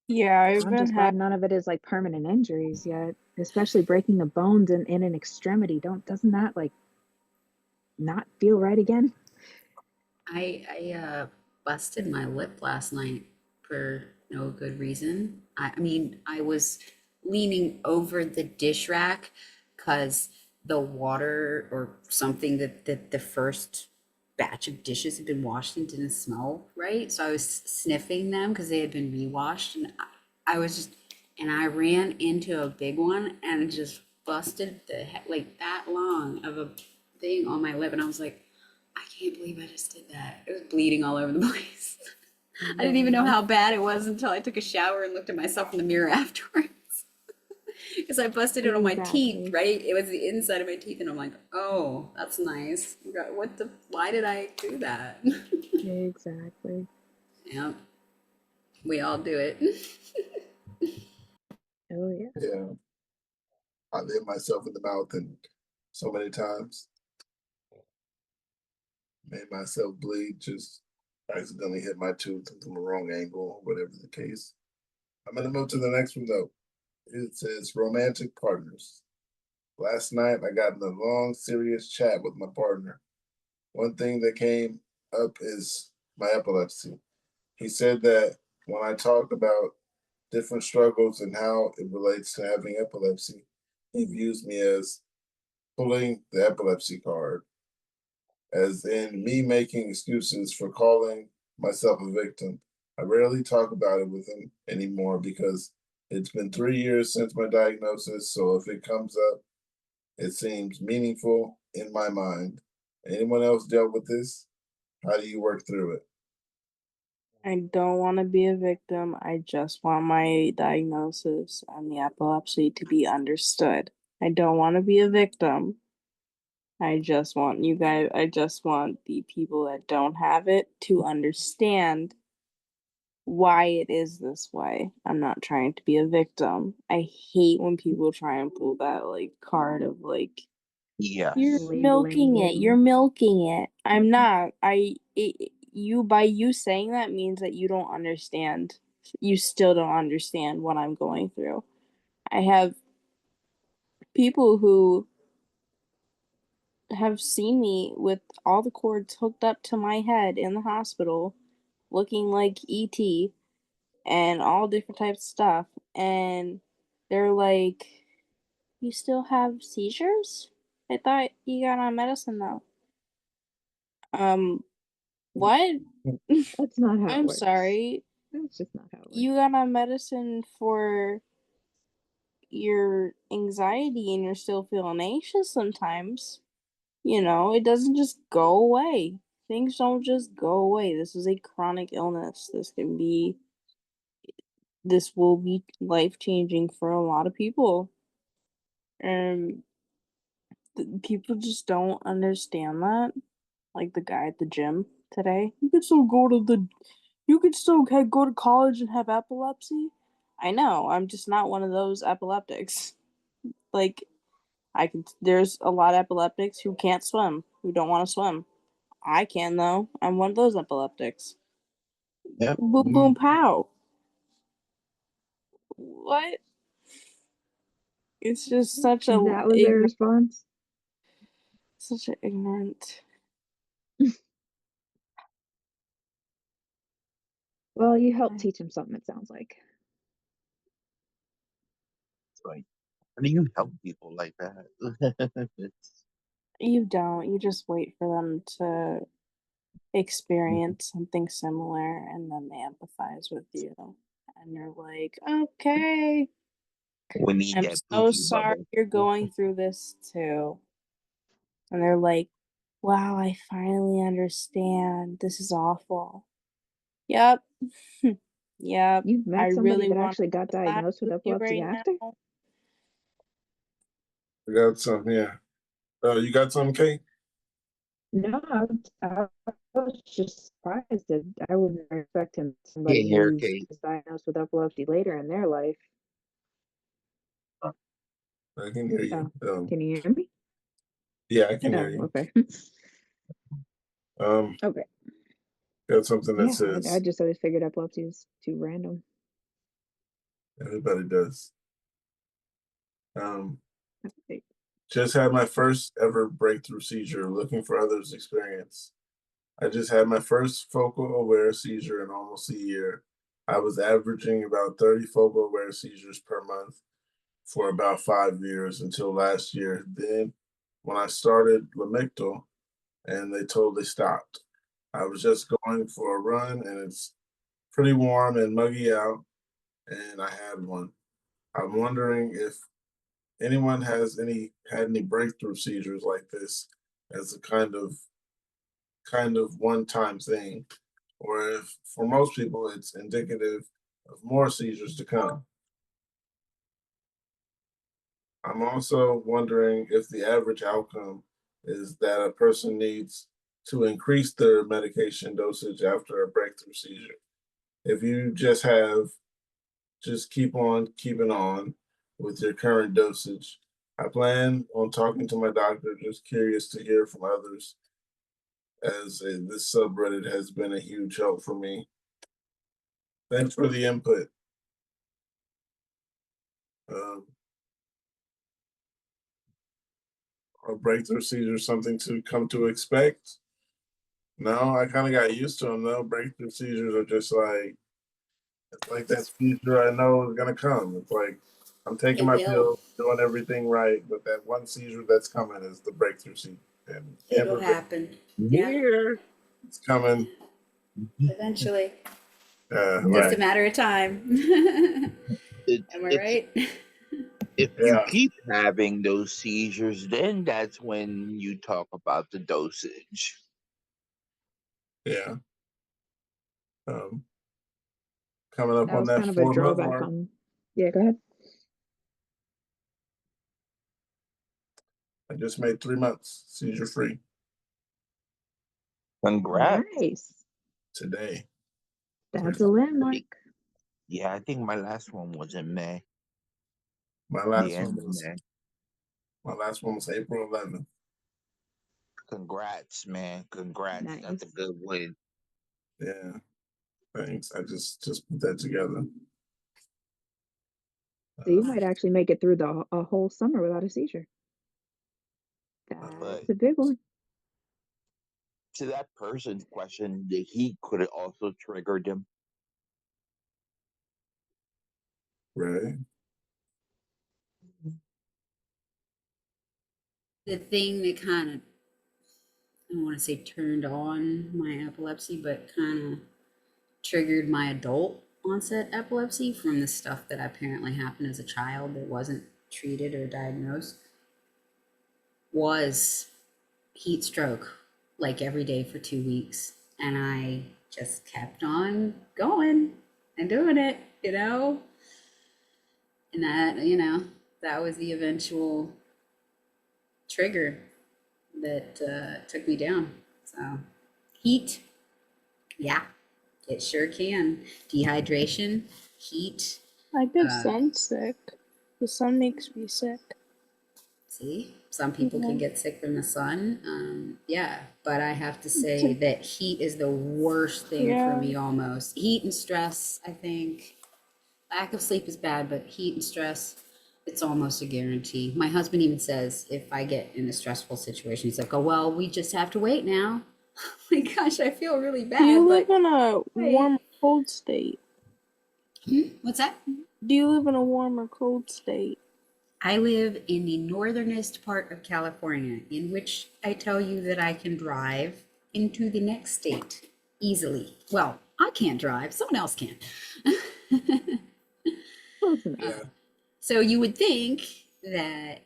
Yeah, I've I'm been just glad none of it is like permanent injuries yet, especially breaking the bones in an extremity. Doesn't that like not feel right again? I busted my lip last night for no good reason. I mean, I was leaning over the dish rack because the water or something that the first batch of dishes had been washed and didn't smell right. So I was sniffing them because they had been rewashed, and I was just, and I ran into a big one and just busted like that long of a thing on my lip, and I was like, I can't believe I just did that. It was bleeding all over the place. I didn't even know No. how bad it was until I took a shower and looked at myself in the mirror afterwards. Because I busted it on my teeth, Exactly. right? It was the inside of my teeth, and I'm like, oh, that's nice. Why did I do that? Exactly. Yeah, we all do it. Oh yeah. Yeah, I hit myself in the mouth and so many times made myself bleed. Just accidentally hit my tooth from the wrong angle, or whatever the case. I'm gonna move to the next one though. It says romantic partners. Last night I got in a long, serious chat with my partner. One thing that came up is my epilepsy. He said that when I talk about different struggles and how it relates to having epilepsy, he views me as pulling the epilepsy card. as in me making excuses for calling myself a victim. I rarely talk about it with him anymore because it's been 3 years since my diagnosis, so if it comes up, it seems meaningful in my mind. Anyone else dealt with this? How do you work through it? I don't want to be a victim. I just want my diagnosis and the epilepsy to be understood. I don't want to be a victim. I just want the people that don't have it to understand why it is this way. I'm not trying to be a victim. I hate when people try and pull that like card of like you're Yes. Labeling you're you. milking it. I'm not. You by you saying that means that you don't understand. You still don't understand what I'm going through. I have people who have seen me with all the cords hooked up to my head in the hospital, looking like ET and all different types of stuff, and they're like, "You still have seizures? I thought you got on medicine though." What? That's not how it I'm works. sorry. That's just not how it works. You got on medicine for your anxiety and you're still feeling anxious sometimes. You know, it doesn't just go away. Things don't just go away. This is a chronic illness. This will be life changing for a lot of people. And people just don't understand that. Like the guy at the gym today. You could still go to college and have epilepsy. I know. I'm just not one of those epileptics. Like there's a lot of epileptics who can't swim, who don't want to swim. I can though. I'm one of those epileptics. Yep. Boom boom pow. What? It's just That was their response. such an ignorant. Well, you helped teach him something, it sounds like. It's like, how do you help people like that? You don't. You just wait for them to experience something similar and then they empathize with you. And you're like, okay, We need I'm that so poopy sorry bubble. you're going through this too. And they're like, wow, I finally understand. This is awful. Yep. Yep. You've I met somebody really that want actually got to empathize diagnosed with with you epilepsy right after? now. We got some, yeah. You got some, Kate? No, I was just surprised that I wouldn't expect him somebody Get here, who Kate. is diagnosed with epilepsy later in their life. I can hear you. Can you hear me? Yeah, I can hear Oh, you. okay. Um, Okay. got something that Yeah, I says just always figured epilepsy is too random. everybody does. Okay. Just had my first ever breakthrough seizure, looking for others' experience. I just had my first focal aware seizure in almost a year. I was averaging about 30 focal aware seizures per month for about 5 years until last year. Then, when I started Lamictal and they totally stopped, I was just going for a run and it's pretty warm and muggy out, and I had one. I'm wondering if anyone has had any breakthrough seizures like this as a kind of one-time thing, or if for most people it's indicative of more seizures to come. I'm also wondering if the average outcome is that a person needs to increase their medication dosage after a breakthrough seizure. If you just keep on keeping on with your current dosage. I plan on talking to my doctor, just curious to hear from others, as this subreddit has been a huge help for me. Thanks for the input. Um, are breakthrough seizures something to come to expect? No, I kind of got used to them though. Breakthrough seizures are just like, it's like that seizure I know is gonna come. It's like I'm taking It my will. pills, doing everything right, but that one seizure that's coming is the breakthrough seizure. And It'll happen. Yeah, Here. it's coming. eventually. Just a Right. matter of time. Am I It's right? if you Yeah. keep having those seizures, then that's when you talk about the dosage. Yeah. Um, coming up That on was that kind of a 4 month drawback mark. on. Yeah, go ahead. I just made 3 months seizure free Congrats. Nice. today. That's a landmark. Yeah, I think my last one was in May. My The last end one of was May. April 11th. Congrats, man. Congrats. That's a Nice. good win. Yeah. Thanks. I just put that together. So you Uh, might actually make it through a whole summer without a seizure. But That's a big one. to that person's question, the heat could have also triggered him. right. The thing that kind of, I don't want to say turned on my epilepsy, but kind of triggered my adult onset epilepsy from the stuff that apparently happened as a child that wasn't treated or diagnosed was heat stroke, like every day for 2 weeks. And I just kept on going and doing it, And that was the eventual trigger that took me down. So, heat, yeah, it sure can. Dehydration, heat. I get sun sick. The sun makes me sick. See, some people can get sick from the sun. Yeah, but I have to say like- that heat is the worst thing for Yeah. me almost. Heat and stress, I think. Lack of sleep is bad, but heat and stress, it's almost a guarantee. My husband even says if I get in a stressful situation, he's like, oh, well, we just have to wait now. My gosh, I feel really bad. Do you live but in a wait. warm or cold state? What's that? Do you live in a warm or cold state? I live in the northernest part of California, in which I tell you that I can drive into the next state easily. Well, I can't drive, someone else can. Close enough. Yeah. So you would think that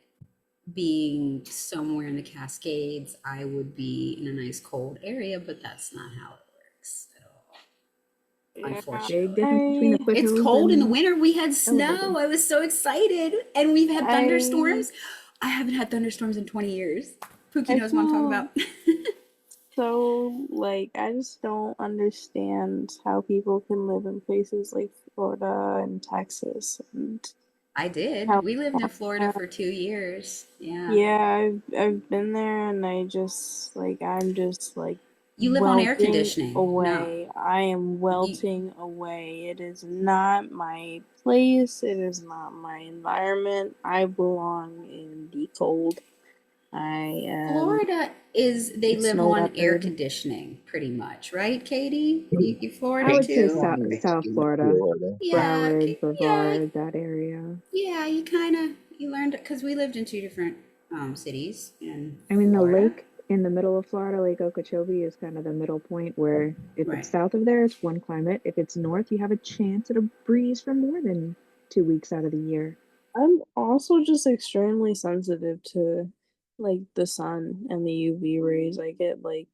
being somewhere in the Cascades, I would be in a nice cold area, but that's not how it works at all. Unfortunately. Big difference between the It's foothills cold in the and winter. We had snow. elevated. I was so excited. And we've had thunderstorms. I haven't had thunderstorms in 20 years. Pookie knows what I'm talking about. So, I just don't understand how people can live in places like Florida and Texas. And I did. We lived in Florida for 2 years. Yeah. yeah, I've been there, and I'm just You live on air welting conditioning. away. I am welting away. It is not my place. It is not my environment. I belong in the cold. Florida they it's live no on air leopard. conditioning pretty much, right, Katie? You Florida I would say too? South Florida, Yeah, Broward, yeah, Brevard, that area. yeah. You learned because we lived in two different cities in I mean, the Florida. lake in the middle of Florida, Lake Okeechobee, is kind of the middle point where if Right. it's south of there, it's one climate. If it's north, you have a chance at a breeze for more than 2 weeks out of the year. I'm also just extremely sensitive to the sun and the UV rays. I get like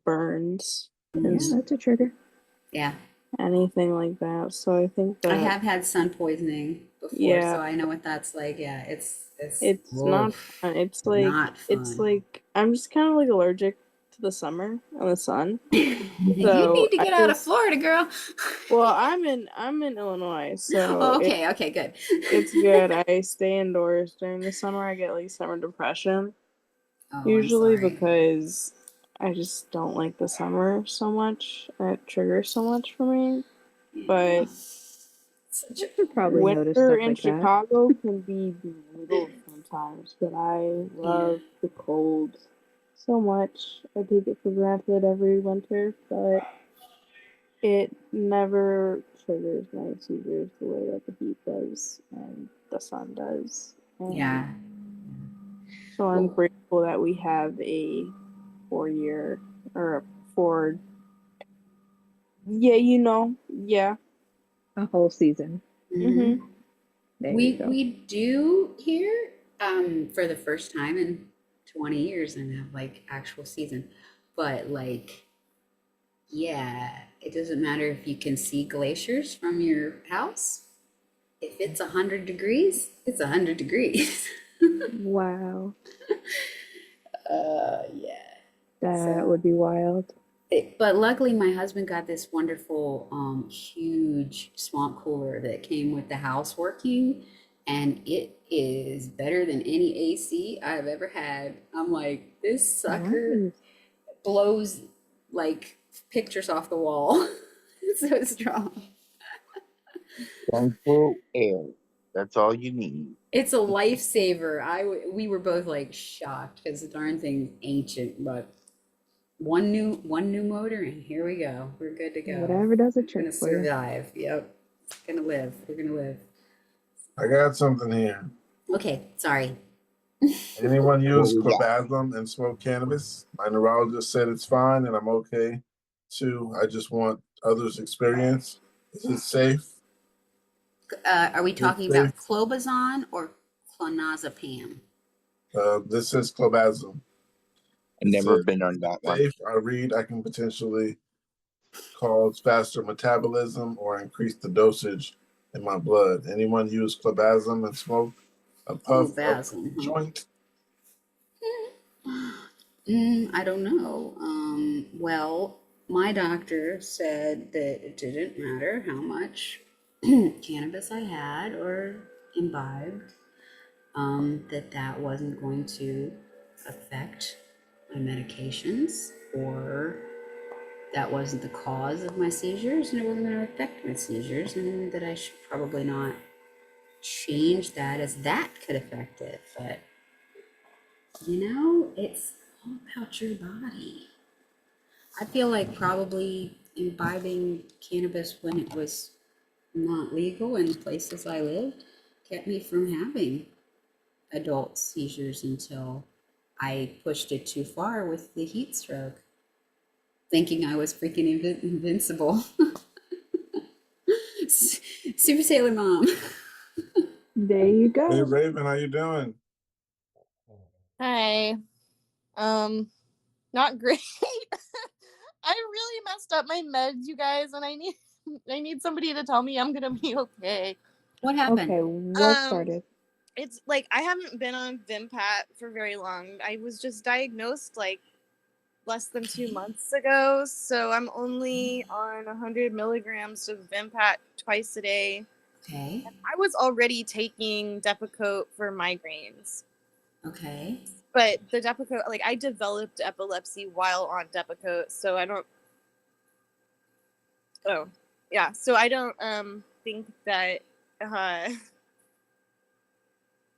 burns and Yeah, that's a trigger. Yeah. anything like that. So I think that I have had sun poisoning before, Yeah. so I know what that's like. Yeah, it's not oof, fun. It's not it's fun. I'm just kind of allergic to the summer and the sun. You So need to I get out of just- Florida, girl. Well, I'm in Illinois, so Okay, good. it's good. I stay indoors during the summer. I get summer depression. Oh, Usually I'm sorry. because I just don't like the summer so much. It triggers so much for me. But Such a- You should probably notice winter stuff in like that. Chicago can be brutal sometimes, but I love the cold so much. I take it for granted every winter, but it never triggers my seizures the way that the heat does and the sun does. And Yeah. So So I'm grateful that we have a 4-year or a 4. Yeah, yeah. A whole season. Mm-hmm. There you go. We do here for the first time in 20 years and have like actual season. But like yeah, it doesn't matter if you can see glaciers from your house. If it's 100 degrees, it's 100 degrees. Wow. Yeah. That would be wild. But luckily my husband got this wonderful huge swamp cooler that came with the house working, and it is better than any AC I've ever had. I'm like, this sucker Nice. blows like pictures off the wall. It's so strong. Thankful air. That's all you need. It's a lifesaver. We were both like shocked because the darn thing's ancient, but one new motor and here we go. We're good to go. Whatever does a We're trick gonna for you. survive. Yep. It's gonna live. We're gonna live. I got something here. Okay, sorry. Anyone use we got? clobazam and smoke cannabis? My neurologist said it's fine and I'm okay too. I just want others' experience. Is it safe? Are we Is it talking safe? about clobazam or clonazepam? This says clobazam. I've never been on that one. Safe. I read I can potentially cause faster metabolism or increase the dosage in my blood. Anyone use clobazam and smoke a puff of Clobazam, huh? joint? I don't know. Well, my doctor said that it didn't matter how much cannabis I had or imbibed, that wasn't going to affect my medications, or that wasn't the cause of my seizures, and it wasn't going to affect my seizures, and that I should probably not change that as that could affect it. But it's all about your body. I feel like probably imbibing cannabis when it was not legal in the places I lived kept me from having adult seizures until I pushed it too far with the heat stroke, thinking I was freaking invincible. Super Sailor Mom. There you go. Hey Raven, how you doing? Hi. Not great. I really messed up my meds, you guys, and I need somebody to tell me I'm gonna be okay. What happened? Okay, what started? It's like I haven't been on Vimpat for very long. I was just diagnosed like less than 2 months ago, so I'm only on 100 milligrams of Vimpat twice a day. Okay. And I was already taking Depakote for migraines. Okay. But the Depakote, like I developed epilepsy while on Depakote, so I don't. Oh, yeah. So I don't think that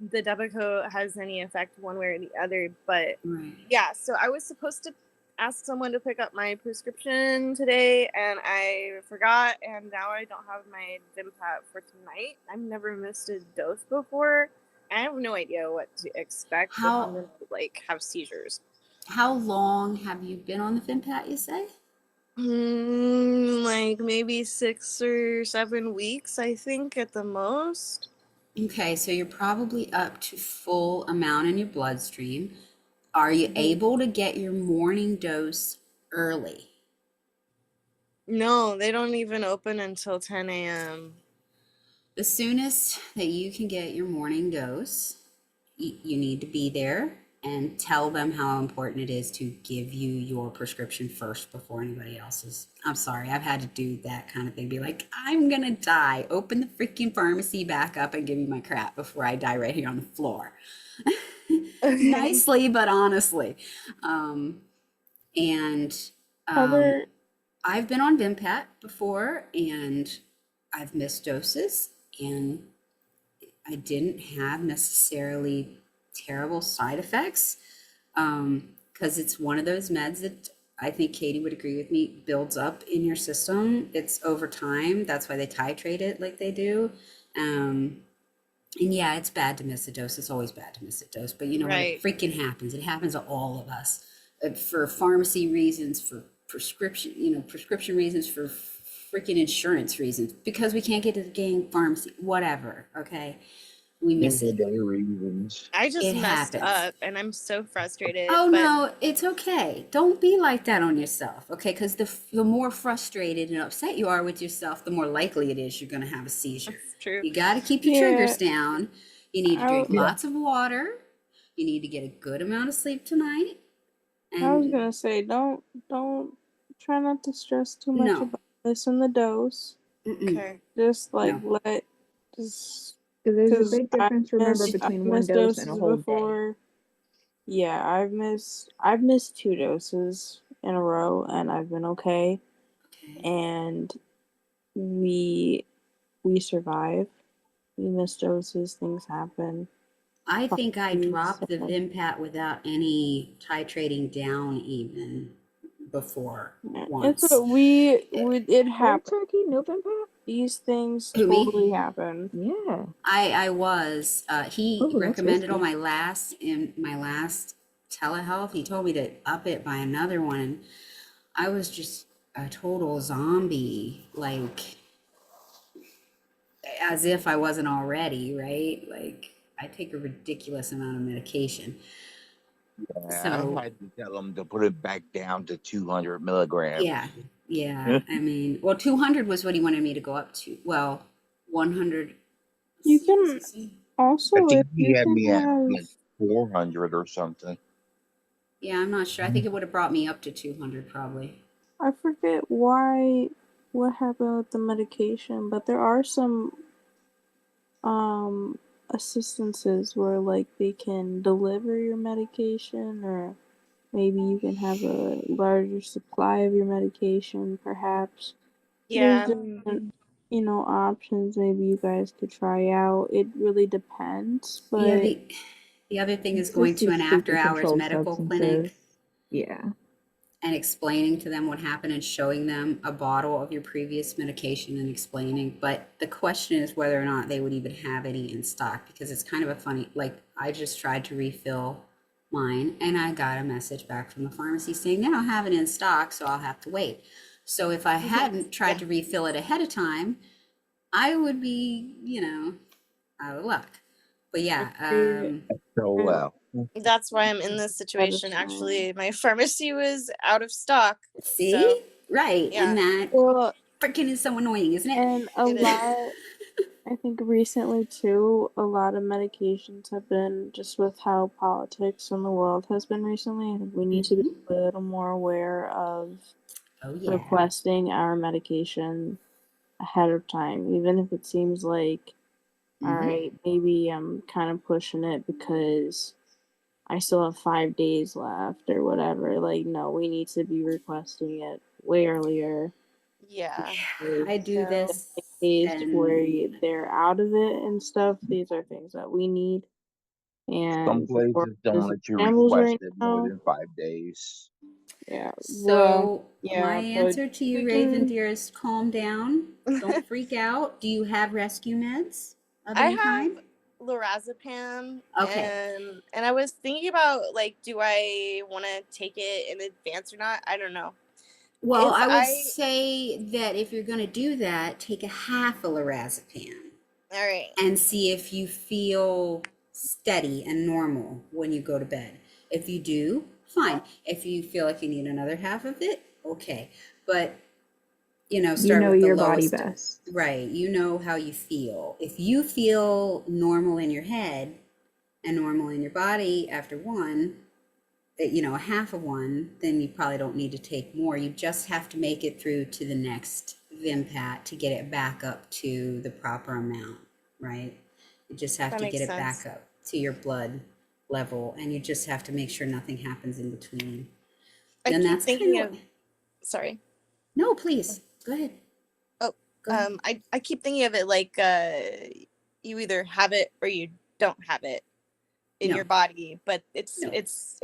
the Depakote has any effect one way or the other. But Right. yeah, so I was supposed to ask someone to pick up my prescription today, and I forgot, and now I don't have my Vimpat for tonight. I've never missed a dose before. I have no idea what to expect if I'm gonna like have seizures. How long have you been on the Vimpat, you say? Like maybe 6 or 7 weeks, I think, at the most. Okay, so you're probably up to full amount in your bloodstream. Are you able to get your morning dose early? No, they don't even open until 10 a.m. The soonest that you can get your morning dose, you need to be there and tell them how important it is to give you your prescription first before anybody else's. I'm sorry, I've had to do that kind of thing. Be like, I'm gonna die. Open the freaking pharmacy back up and give me my crap before I die right here on the floor. Okay. Nicely, but honestly. I've been on Vimpat before, and I've missed doses, and I didn't have necessarily terrible side effects, because it's one of those meds that I think Katie would agree with me, builds up in your system. It's over time. That's why they titrate it like they do. And yeah, it's bad to miss a dose. It's always bad to miss a dose. But you know, when it Right. freaking happens, it happens to all of us. For pharmacy reasons, for prescription reasons, for freaking insurance reasons, because we can't get to the dang pharmacy, whatever. Okay, we miss it. Everyday reasons. I just It messed happens. up and I'm so frustrated. Oh but no, it's okay. Don't be like that on yourself, okay? Because the more frustrated and upset you are with yourself, the more likely it is you're going to have a seizure. That's true. You got to keep your Yeah. triggers down. You need to drink Yeah. lots of water. You need to get a good amount of sleep tonight. I was And gonna say, don't try not to stress too much no, about listen the dose. Okay. Just like no. Because there's a because big difference, remember, between one missed dose and a doses whole day. before. Yeah, I've missed 2 doses in a row and I've been okay. Okay. And we survive. We miss doses, things happen. I think I dropped the So, Vimpat without any titrating down even before yeah. once. It's it Cold happens. turkey, no Vimpat? These things Who, me? totally happen. Yeah. I was. He Oh, that's recommended on risky. my last telehealth. He told me to up it by another one, and I was just a total zombie, like as if I wasn't already, right? Like I take a ridiculous amount of medication. Yeah, So I had to tell them to put it back down to 200 milligrams. yeah. I mean, well, 200 was what he wanted me to go up to. Well, 100. You can I also, think if he you had can me at have, like 400 or something. Yeah, I'm not sure. I think it would have brought me up to 200 probably. I forget what happened with the medication, but there are some assistances where like they can deliver your medication, or maybe you can have a larger supply of your medication, perhaps. Yeah. There's different, options maybe you guys could try out. It really depends, Yeah, but the other thing is It's going just to these an after hours treatment-controlled medical substances. clinic Yeah. and explaining to them what happened and showing them a bottle of your previous medication and explaining. But the question is whether or not they would even have any in stock, because it's kind of a funny, like I just tried to refill mine and I got a message back from the pharmacy saying they don't have it in stock, so I'll have to wait. So if I hadn't tried to refill it ahead of time, I would be, out of luck. But yeah, So well. That's why I'm in this situation. Actually, my pharmacy was out of stock. see, So, right, yeah. and that well, freaking is so annoying, isn't it? and a It is. lot, I think recently too, a lot of medications have been, just with how politics in the world has been recently, I think we need to be a little more aware of Oh yeah. requesting our medication ahead of time, even if it seems like, all right, maybe I'm kind of pushing it because I still have 5 days left or whatever. Like, no, we need to be requesting it way earlier. Yeah. I do So- this Days where and they're out of it and stuff. These are things that we need. And Some the world places don't is let you shambles request right it more now. than 5 days. Yeah. so yeah, my but answer to you, we Raven can- dear, is calm down. Don't freak out. Do you have rescue meds of I any have kind? lorazepam. Okay. And I was thinking about, like, do I want to take it in advance or not? I don't know. Well, If I would I- say that if you're going to do that, take a half a lorazepam All right. and see if you feel steady and normal when you go to bed. If you do, fine. If you feel like you need another half of it, okay. But start with the your body lowest. best. Right. You know how you feel. If you feel normal in your head and normal in your body after one, a half of one, then you probably don't need to take more. You just have to make it through to the next Vimpat to get it back up to the proper amount, right? You just have That to makes get it sense. back up to your blood level, and you just have to make sure nothing happens in between. I Then keep that's thinking kind of of. Sorry. No, please go ahead. Oh, Go ahead. I keep thinking of it like you either have it or you don't have it in No. your body, but it's No. it's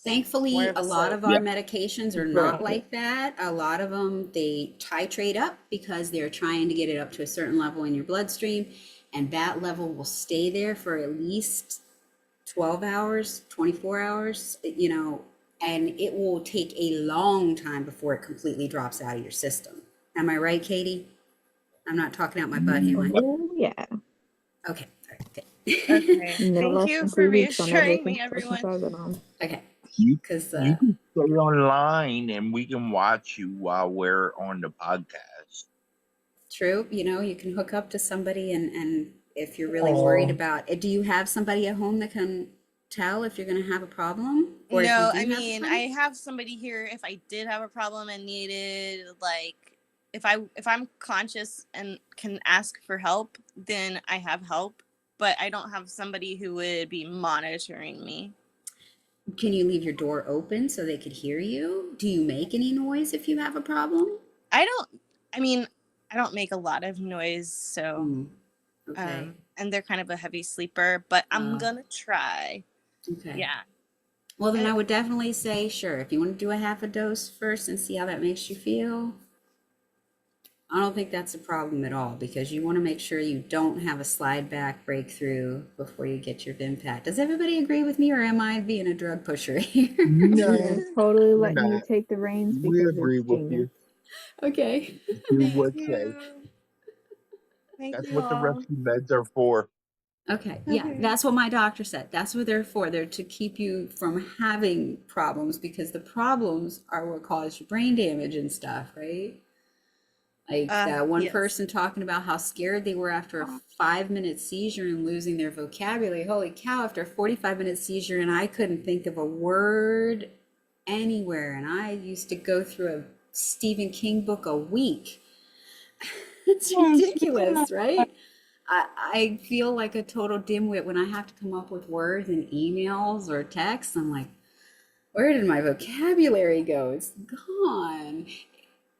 Thankfully, more of a lot slope. of our Yep. medications are Right. not like that. A lot of them, they titrate up because they're trying to get it up to a certain level in your bloodstream. and that level will stay there for at least 12 hours, 24 hours, you know, and it will take a long time before it completely drops out of your system. Am I right, Katie? I'm not talking out my butt, am I? Oh, yeah. Okay. All right, good. Okay. No Thank less you than for 3 weeks on reassuring everything me, ever since everyone. I've been on. Okay. You Because you can stay online and we can watch you while we're on the podcast. true, you know, you can hook up to somebody and if you're really worried about it, do you have somebody at home that can tell if you're going to have a problem? Or if you No, do I have a mean, problem? I have somebody here if I did have a problem and needed like if I'm conscious and can ask for help, then I have help, but I don't have somebody who would be monitoring me. Can you leave your door open so they could hear you? Do you make any noise if you have a problem? I don't make a lot of noise, so Okay. and they're kind of a heavy sleeper, but I'm Uh, gonna try. Okay. Yeah. Well, then I would definitely say, sure, if you want to do a half a dose first and see how that makes you feel, I don't think that's a problem at all because you want to make sure you don't have a slide back breakthrough before you get your Vimpat. Does everybody agree with me or am I being a drug pusher here? No, We're totally we're letting you not. take the reins We because agree it's with genius. you. Okay. Do Thank what you. say. Thank That's you what the all. rescue meds are for. Okay. Yeah, Okay. that's what my doctor said. That's what they're for. They're to keep you from having problems because the problems are what cause your brain damage and stuff, right? Like that one Yes. person talking about how scared they were after a 5-minute seizure and losing their vocabulary. Holy cow, after a 45-minute seizure, and I couldn't think of a word anywhere. And I used to go through a Stephen King book a week. It's ridiculous, right? I feel like a total dimwit when I have to come up with words in emails or texts. I'm like, where did my vocabulary go? It's gone.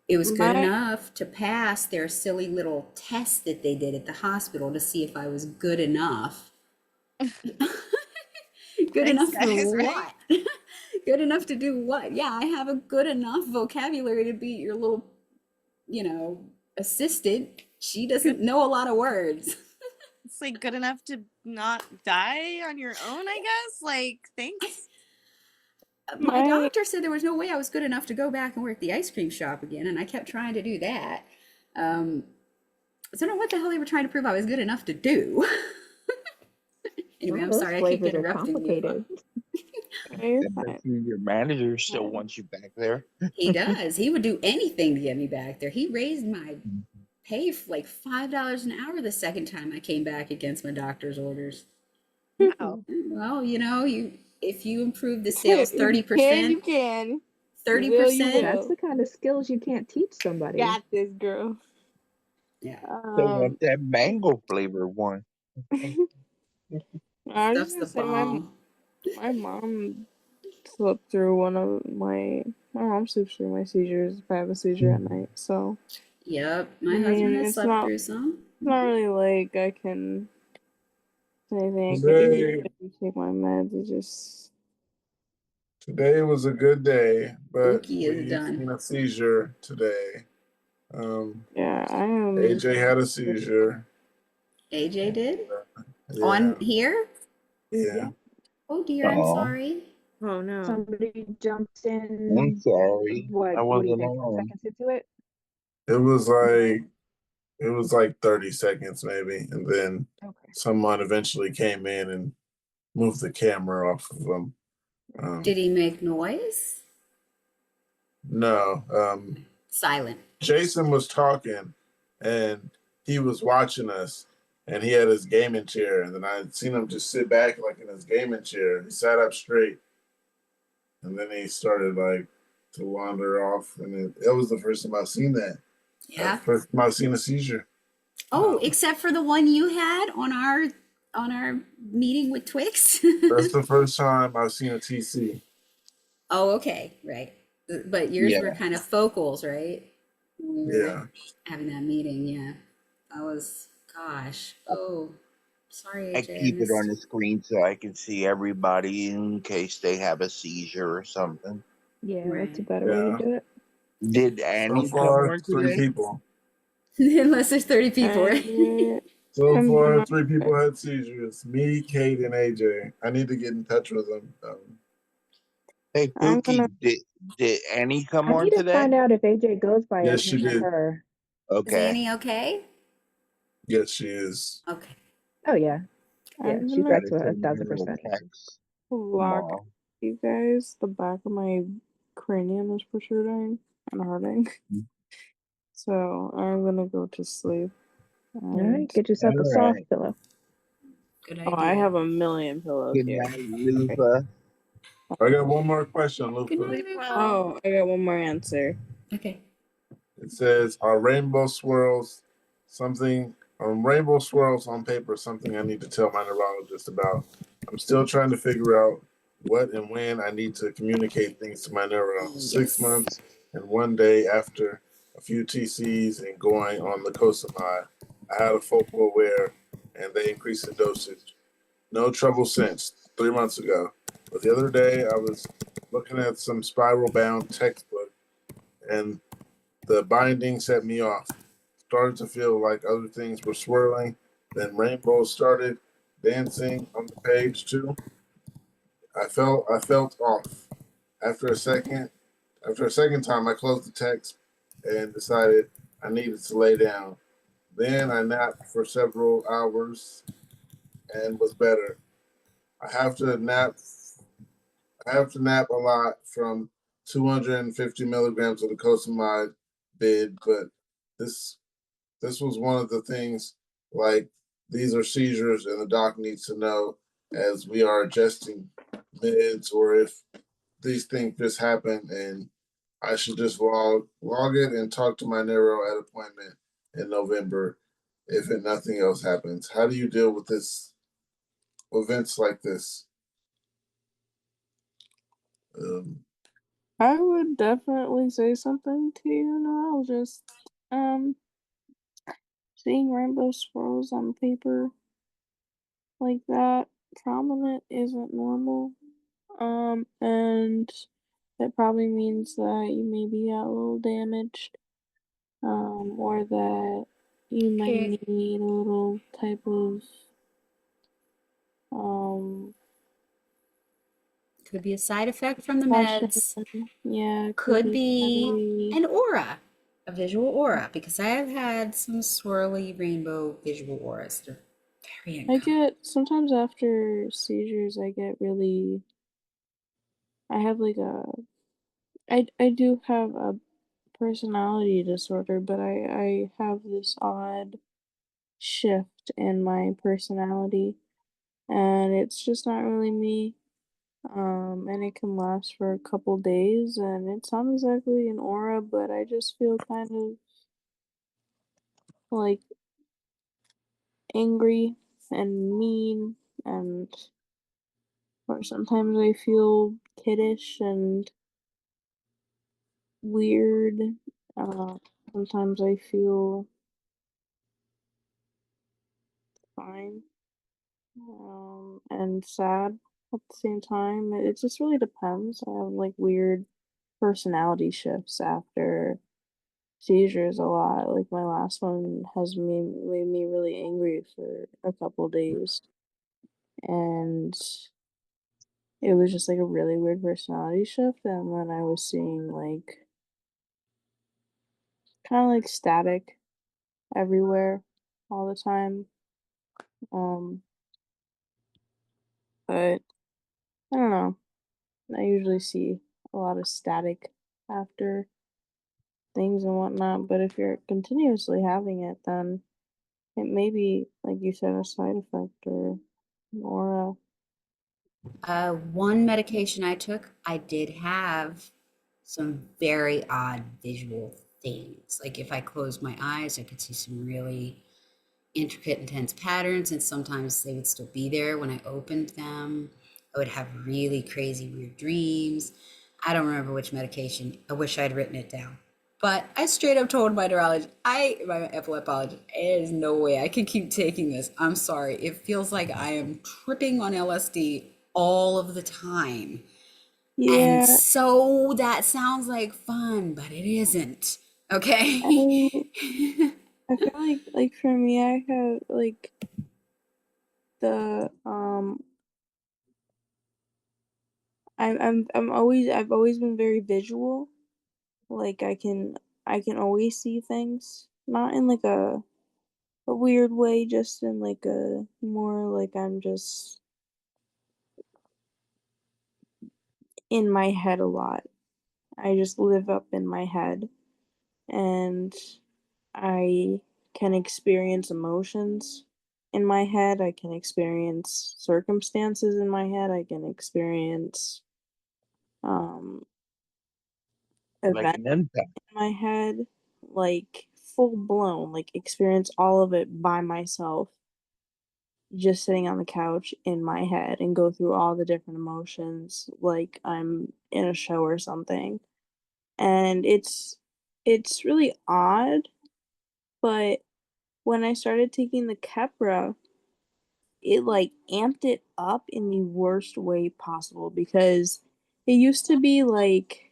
It was good enough to pass their silly little test that they did at the hospital to see if I was good enough. Good Thanks, enough guys, for right? what? Good enough to do what? Yeah, I have a good enough vocabulary to be your little, you know, assistant. She doesn't know a lot of words. It's like good enough to not die on your own, I guess. Like, thanks. My doctor said there was no way I was good enough to go back and work the ice cream shop again, and I kept trying to do that. So I don't know what the hell they were trying to prove I was good enough to do. Anyway, Well, I'm those sorry, I keep flavors are interrupting you. complicated. I bet you your manager still wants you back there. He does. He would do anything to get me back there. He raised my pay for like $5 an hour the second time I came back against my doctor's orders. Wow. Well, you know, if you improve the sales 30%, You can. 30%. That's the kind of skills you can't teach somebody. Got this, girl. Yeah. They want that mango flavor one. I was Stuff's just the gonna say bomb. my mom slept through one of my mom sleeps through my seizures if I have a seizure at night. So Yep, I my husband mean, has it's slept not through some. not really like I can say anything. I can Today, take my meds. It's just today was a good day, but Ookie is we done. seen a seizure today. yeah. I am. AJ had a seizure. AJ did? Yeah. On here? Yeah. Oh dear, I'm sorry. Oh no. Somebody jumped I'm in. sorry. What I do you wasn't think? 10 on. seconds into it? It was like 30 seconds maybe, and then Okay. someone eventually came in and moved the camera off of him. Did he make noise? No. Silent. Jason was talking and he was watching us and he had his gaming chair, and then I had seen him just sit back like in his gaming chair. He sat up straight and then he started like to wander off, and it was the first time I've seen that. Yeah. First time I've seen a seizure. Oh, except for the one you had on our meeting with Twix. That's the first time I've seen a TC. Oh, okay, right. But yours were kind of focals, right? Yeah. Having that meeting, yeah. That was, gosh. Oh, sorry, I AJ. keep it on the screen so I can see everybody in case they have a seizure or something. Yeah, that's a Right. better way to do it. Did So Annie come far, on 3 today? people. Unless there's 30 people, right? So I'm far, gonna- 3 people had seizures. Me, Kate, and AJ. I need to get in touch with them. Hey, I'm gonna. Pookie, did Annie come I on need to today? find out if AJ goes by Yes, a she him or did. her. Is Okay. Annie okay? Yes, she is. Okay. Oh yeah, yeah, I'm she's gonna back Try to to send her a 1,000%. text block tomorrow. you guys. The back of my cranium is protruding and hurting. So I'm gonna go to sleep. All right, get yourself a All soft right. pillow. Good Oh, I idea. have a million pillows Good here. night, Lufa. I got one more question, Good Lufa. night, Lufa. Oh, I got one more answer. Okay. It says, "Are rainbow swirls something? Are rainbow swirls on paper something I need to tell my neurologist about? I'm still trying to figure out what and when I need to communicate things to my neuro. 6 Yes. months and 1 day after a few TCs and going on lacosamide, I had a focal aware and they increased the dosage. No trouble since 3 months ago. But the other day I was looking at some spiral bound textbook and the binding set me off. Started to feel like other things were swirling. Then rainbows started dancing on the page too. I felt off. After a second time, I closed the text and decided I needed to lay down. Then I napped for several hours and was better. I have to nap. I have to nap a lot from 250 milligrams of the cosamide bid, but this this was one of the things, like, these are seizures and the doc needs to know as we are adjusting meds or if these things just happen and I should just log it and talk to my neuro at appointment in November if nothing else happens. How do you deal with this events like this? Um, I would definitely say something to your neurologist. Um, seeing rainbow swirls on paper like that prominent isn't normal. And it probably means that you maybe got a little damaged. Or that you might Okay. need a little type of Could be a side effect from the session. meds. Yeah, it Could be heavy. an aura, a visual aura, because I have had some swirly rainbow visual auras that are very I uncomfortable. get sometimes after seizures I get really I have like I do have a personality disorder, but I have this odd shift in my personality and it's just not really me. And it can last for a couple days and it's not exactly an aura, but I just feel kind of like angry and mean and or sometimes I feel kiddish and weird. Uh, sometimes I feel fine and sad at the same time. It just really depends. I have like weird personality shifts after seizures a lot. Like my last one has made me really angry for a couple days. And it was just like a really weird personality shift. And then I was seeing like kind of like static everywhere all the time. Um, but I don't know. I usually see a lot of static after things and whatnot. But if you're continuously having it, then it may be, like you said, a side effect or One medication I took, I did have some very odd visual things. Like if I closed my eyes, I could see some really intricate, intense patterns, and sometimes they would still be there when I opened them. I would have really crazy, weird dreams. I don't remember which medication. I wish I'd written it down. But I straight up told my neurologist, my epileptologist, there's no way I can keep taking this. I'm sorry. It feels like I am tripping on LSD all of the time. And yeah. so that sounds like fun, but it isn't. Okay. I I feel like for me, I have like the I've always been very visual. Like I can always see things, not in like a weird way, just in like a more like I'm just in my head a lot. I just live up in my head, and I can experience emotions in my head. I can experience circumstances in my head. I can experience um Like events an empath. in my head, like full blown, like experience all of it by myself, just sitting on the couch in my head and go through all the different emotions like I'm in a show or something. And it's really odd, but when I started taking the Kepra, it like amped it up in the worst way possible because it used to be like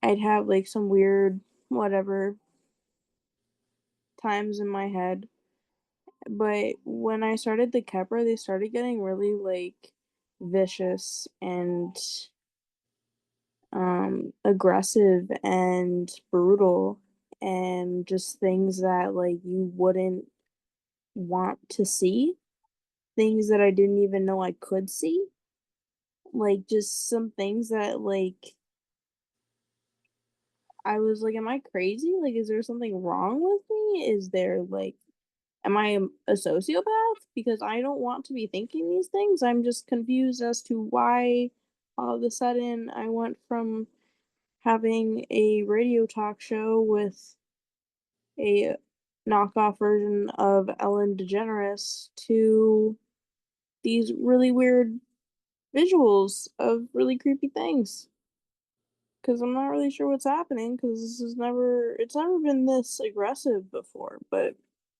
I'd have like some weird whatever times in my head. But when I started the Kepra, they started getting really like vicious and aggressive and brutal and just things that like you wouldn't want to see, things that I didn't even know I could see, like just some things that like I was like, am I crazy? Like, is there something wrong with me? Is there like, am I a sociopath? Because I don't want to be thinking these things. I'm just confused as to why all of a sudden I went from having a radio talk show with a knockoff version of Ellen DeGeneres to these really weird visuals of really creepy things. Because I'm not really sure what's happening. Because it's never been this aggressive before. But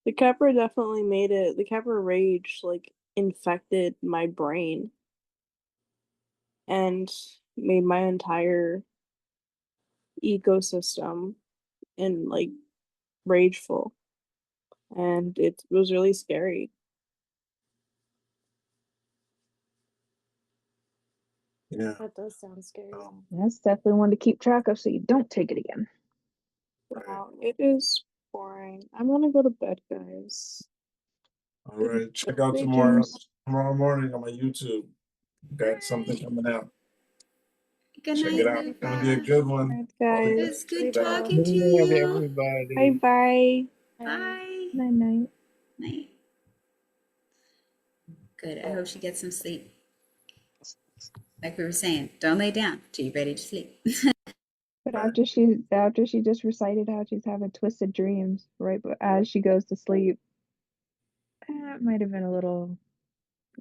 the Kepra definitely made it. The Kepra rage like infected my brain and made my entire ecosystem and like rageful, and it was really scary. Yeah. That does sound scary. That's definitely one to keep track of so you don't take it again. Right. Wow, it is boring. I'm gonna go to bed, guys. All right. Check out Sweet tomorrow dreams. morning on my YouTube. Got something coming out. Good Check it night, out. It's gonna be a Lupa. good one. Alright, All the It good guys. was good stuff. talking to Good you. Bye everybody. bye. Bye. Night night. Night. Good. I hope she gets some sleep. Like we were saying, don't lay down till you're ready to sleep. But Right. after she just recited how she's having twisted dreams, right? But as she goes to sleep, it might have been a little.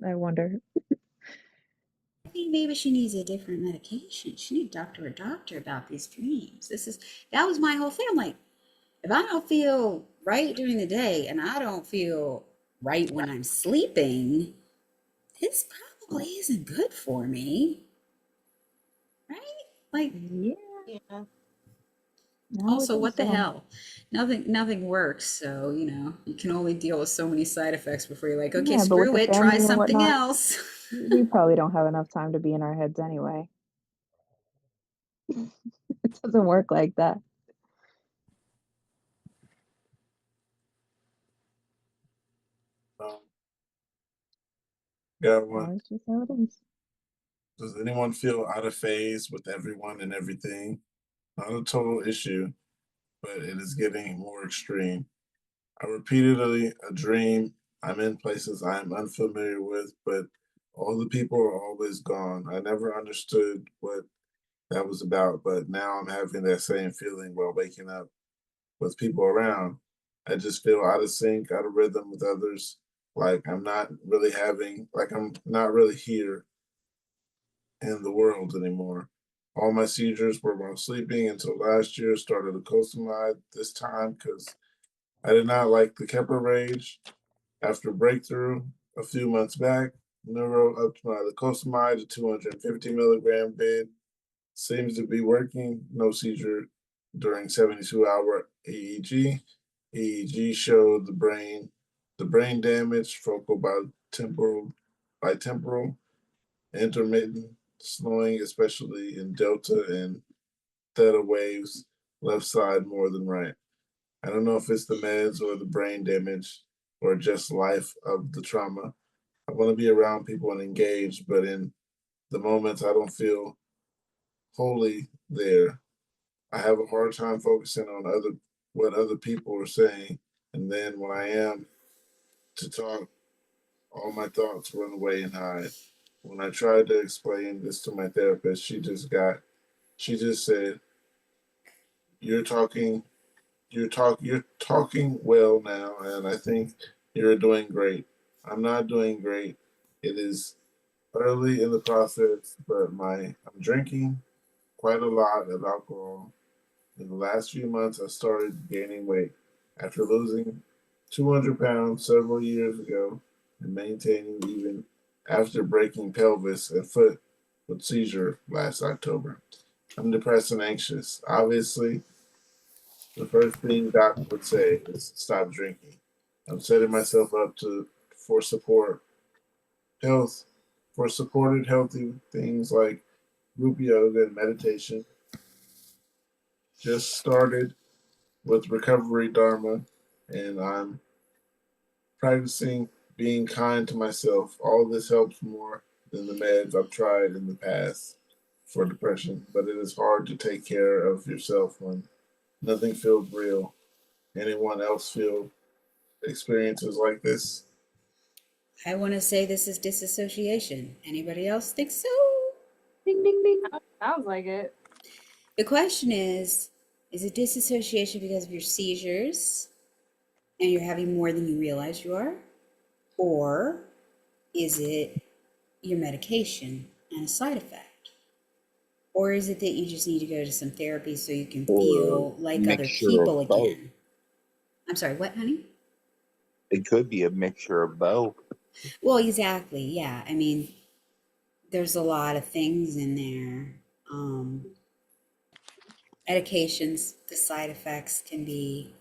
I wonder. I think maybe she needs a different medication. She needs to talk to her doctor about these dreams. That was my whole thing. I'm like, if I don't feel right during the day and I don't feel right when I'm sleeping, this probably isn't good for me. Right? Like, Yeah. Yeah. I would also, think what the so. hell? Nothing works. So, you can only deal with so many side effects before you're like, okay, Yeah, but with screw the it, try family and something whatnot, else. we probably don't have enough time to be in our heads anyway. It doesn't work like that. Um, got one. That's just how it is. Does anyone feel out of phase with everyone and everything? Not a total issue, but it is getting more extreme. I repeatedly a dream. I'm in places I am unfamiliar with, but all the people are always gone. I never understood what that was about, but now I'm having that same feeling while waking up with people around. I just feel out of sync, out of rhythm with others. Like I'm not really here in the world anymore. All my seizures were while sleeping until last year. Started a coastamide this time because I did not like the Kepler rage. After breakthrough a few months back, neuro upped my lacosamide to 250 milligram bid. Seems to be working. No seizure during 72-hour AEG. EEG showed the brain damage, focal by temporal, intermittent slowing, especially in delta and theta waves, left side more than right. I don't know if it's the meds or the brain damage or just life of the trauma. I want to be around people and engage, but in the moments I don't feel wholly there. I have a hard time focusing on what other people are saying, and then when I am to talk, all my thoughts run away and hide. When I tried to explain this to my therapist, she just said, "You're talking, you're talking well now, and I think you're doing great. I'm not doing great. It is early in the process, but I'm drinking quite a lot of alcohol. In the last few months, I started gaining weight after losing 200 pounds several years ago and maintaining even after breaking pelvis and foot with seizure last October. I'm depressed and anxious. Obviously, the first thing Doc would say is stop drinking. I'm setting myself up for support, health, for supported healthy things like group yoga and meditation. Just started with recovery dharma, and I'm practicing being kind to myself. All this helps more than the meds I've tried in the past for depression, but it is hard to take care of yourself when nothing feels real. Anyone else feel experiences like this? I want to say this is disassociation. Anybody else think so? Ding, ding, ding. Sounds like it. The question is it disassociation because of your seizures and you're having more than you realize you are? Or is it your medication and a side effect? Or is it that you just need to go to some therapy so you can feel like other people again? I'm sorry, what, honey? It could be a mixture of both. Well, exactly. Yeah. I mean, there's a lot of things in there. Medications, the side effects can be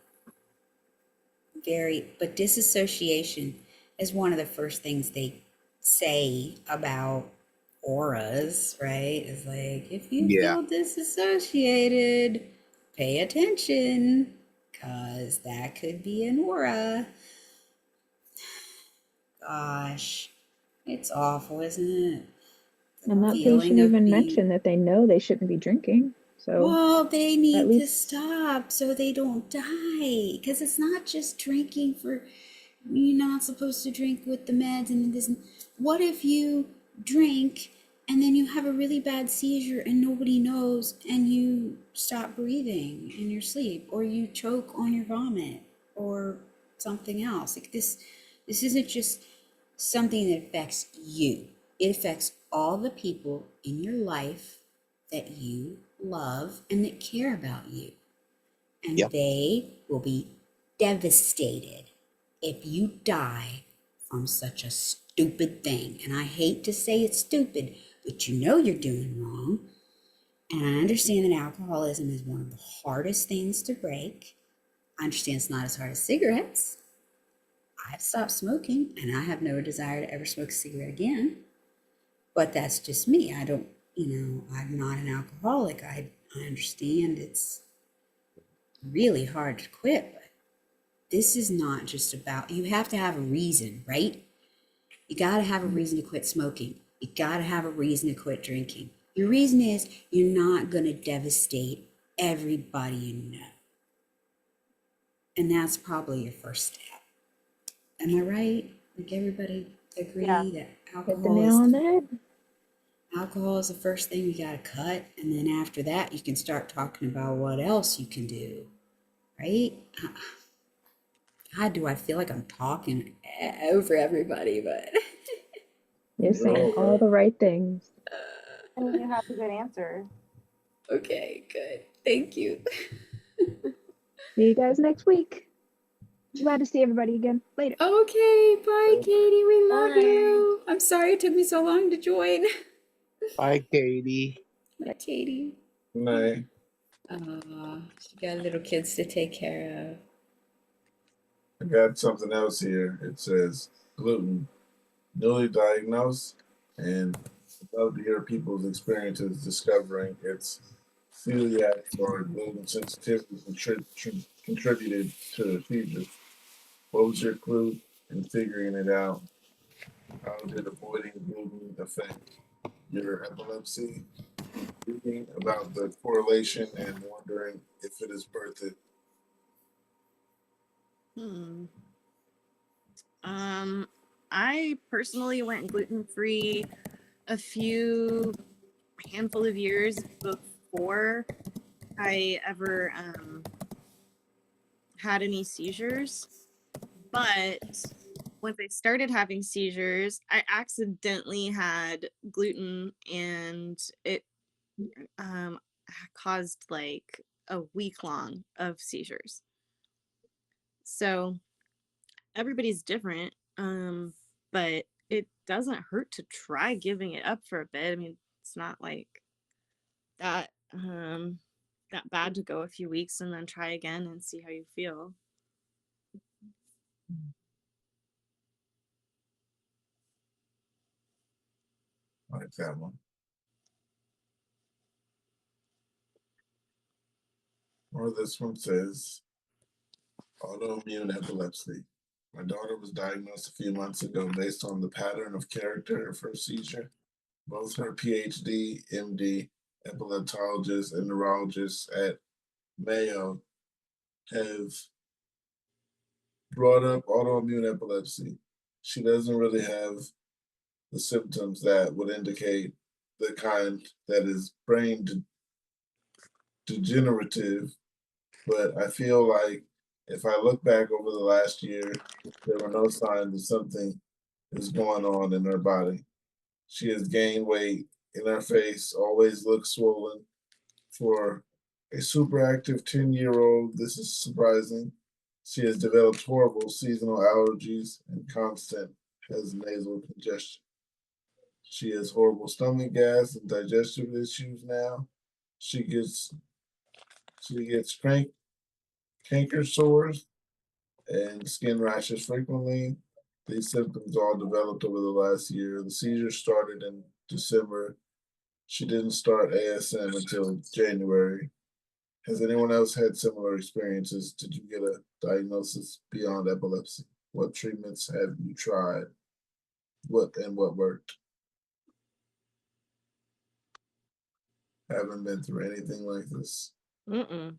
but disassociation is one of the first things they say about auras, right? It's like, if you feel disassociated, pay attention, because that could be an aura. Gosh, it's awful, isn't it? And that patient even mentioned that they know they shouldn't be drinking. So well, they need to stop so they don't die. Because it's not just drinking for, you're not supposed to drink with the meds and this. What if you drink and then you have a really bad seizure and nobody knows and you stop breathing in your sleep, or you choke on your vomit or something else? Like this isn't just something that affects you. It affects all the people in your life that you love and that care about you. And they will be devastated if you die from such a stupid thing. And I hate to say it's stupid, but you know you're doing wrong. And I understand that alcoholism is one of the hardest things to break. I understand it's not as hard as cigarettes. I've stopped smoking and I have no desire to ever smoke a cigarette again. But that's just me. I don't, I'm not an alcoholic. I understand it's really hard to quit, but this is not just about, you have to have a reason, right? You got to have a reason to quit smoking. You got to have a reason to quit drinking. Your reason is you're not going to devastate everybody you know. And that's probably your first step. Am I right? Like, everybody agree that alcohol is the first thing you got to cut. And then after that, you can start talking about what else you can do, right? God, do I feel like I'm talking over everybody, but you're saying all the right things. And you have a good answer. Okay, good. Thank you. See you guys next week. Glad to see everybody again. Later. Okay, bye, Katie. We love you. I'm sorry it took me so long to join. Bye, Katie. Bye, Katie. No. She got little kids to take care of. I got something else here. It says gluten, newly diagnosed, and I'd love to hear people's experiences discovering its celiac or gluten sensitivity contributed to the seizures. What was your clue in figuring it out? How did avoiding gluten affect your epilepsy? Thinking about the correlation and wondering if it is worth it. I personally went gluten free a few handful of years before I ever had any seizures. But once I started having seizures, I accidentally had gluten, and it caused like a week long of seizures. So everybody's different, but it doesn't hurt to try giving it up for a bit. I mean, it's not like that that bad to go a few weeks and then try again and see how you feel. I like that one. Or this one says autoimmune epilepsy. My daughter was diagnosed a few months ago based on the pattern of character of her seizure. Both her PhD, MD, epileptologists, and neurologists at Mayo have brought up autoimmune epilepsy. She doesn't really have the symptoms that would indicate the kind that is brain degenerative, but I feel like if I look back over the last year, there were no signs that something is going on in her body. She has gained weight in her face, always looks swollen. For a super active 10-year-old, this is surprising. She has developed horrible seasonal allergies and constant has nasal congestion. She has horrible stomach gas and digestive issues now. She gets canker sores and skin rashes frequently. These symptoms all developed over the last year. The seizure started in December. She didn't start ASM until January. Has anyone else had similar experiences? Did you get a diagnosis beyond epilepsy? What treatments have you tried? What worked? Haven't been through anything like this. Mm-mm.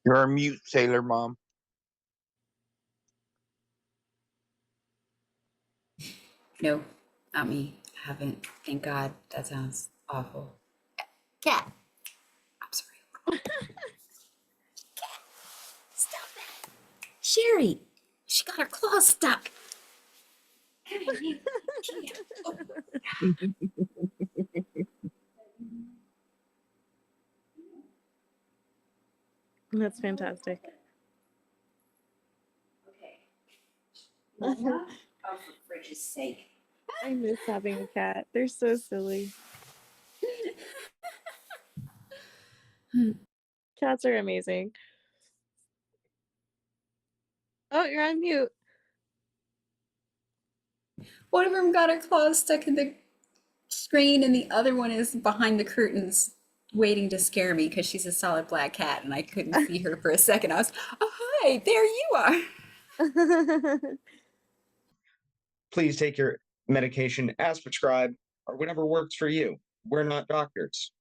You're on mute, Sailor Mom. No, not me. I haven't. Thank God. That sounds awful. Cat. I'm sorry. Cat. Stop that. Sherry. She got her claws stuck. That's fantastic. Okay. Oh, for fridge's sake. I miss having a cat. They're so silly. Cats are amazing. Oh, you're on mute. One of them got her claws stuck in the screen, and the other one is behind the curtains waiting to scare me because she's a solid black cat and I couldn't see her for a second. I was, oh, hi, there you are. Please take your medication as prescribed or whatever works for you. We're not doctors.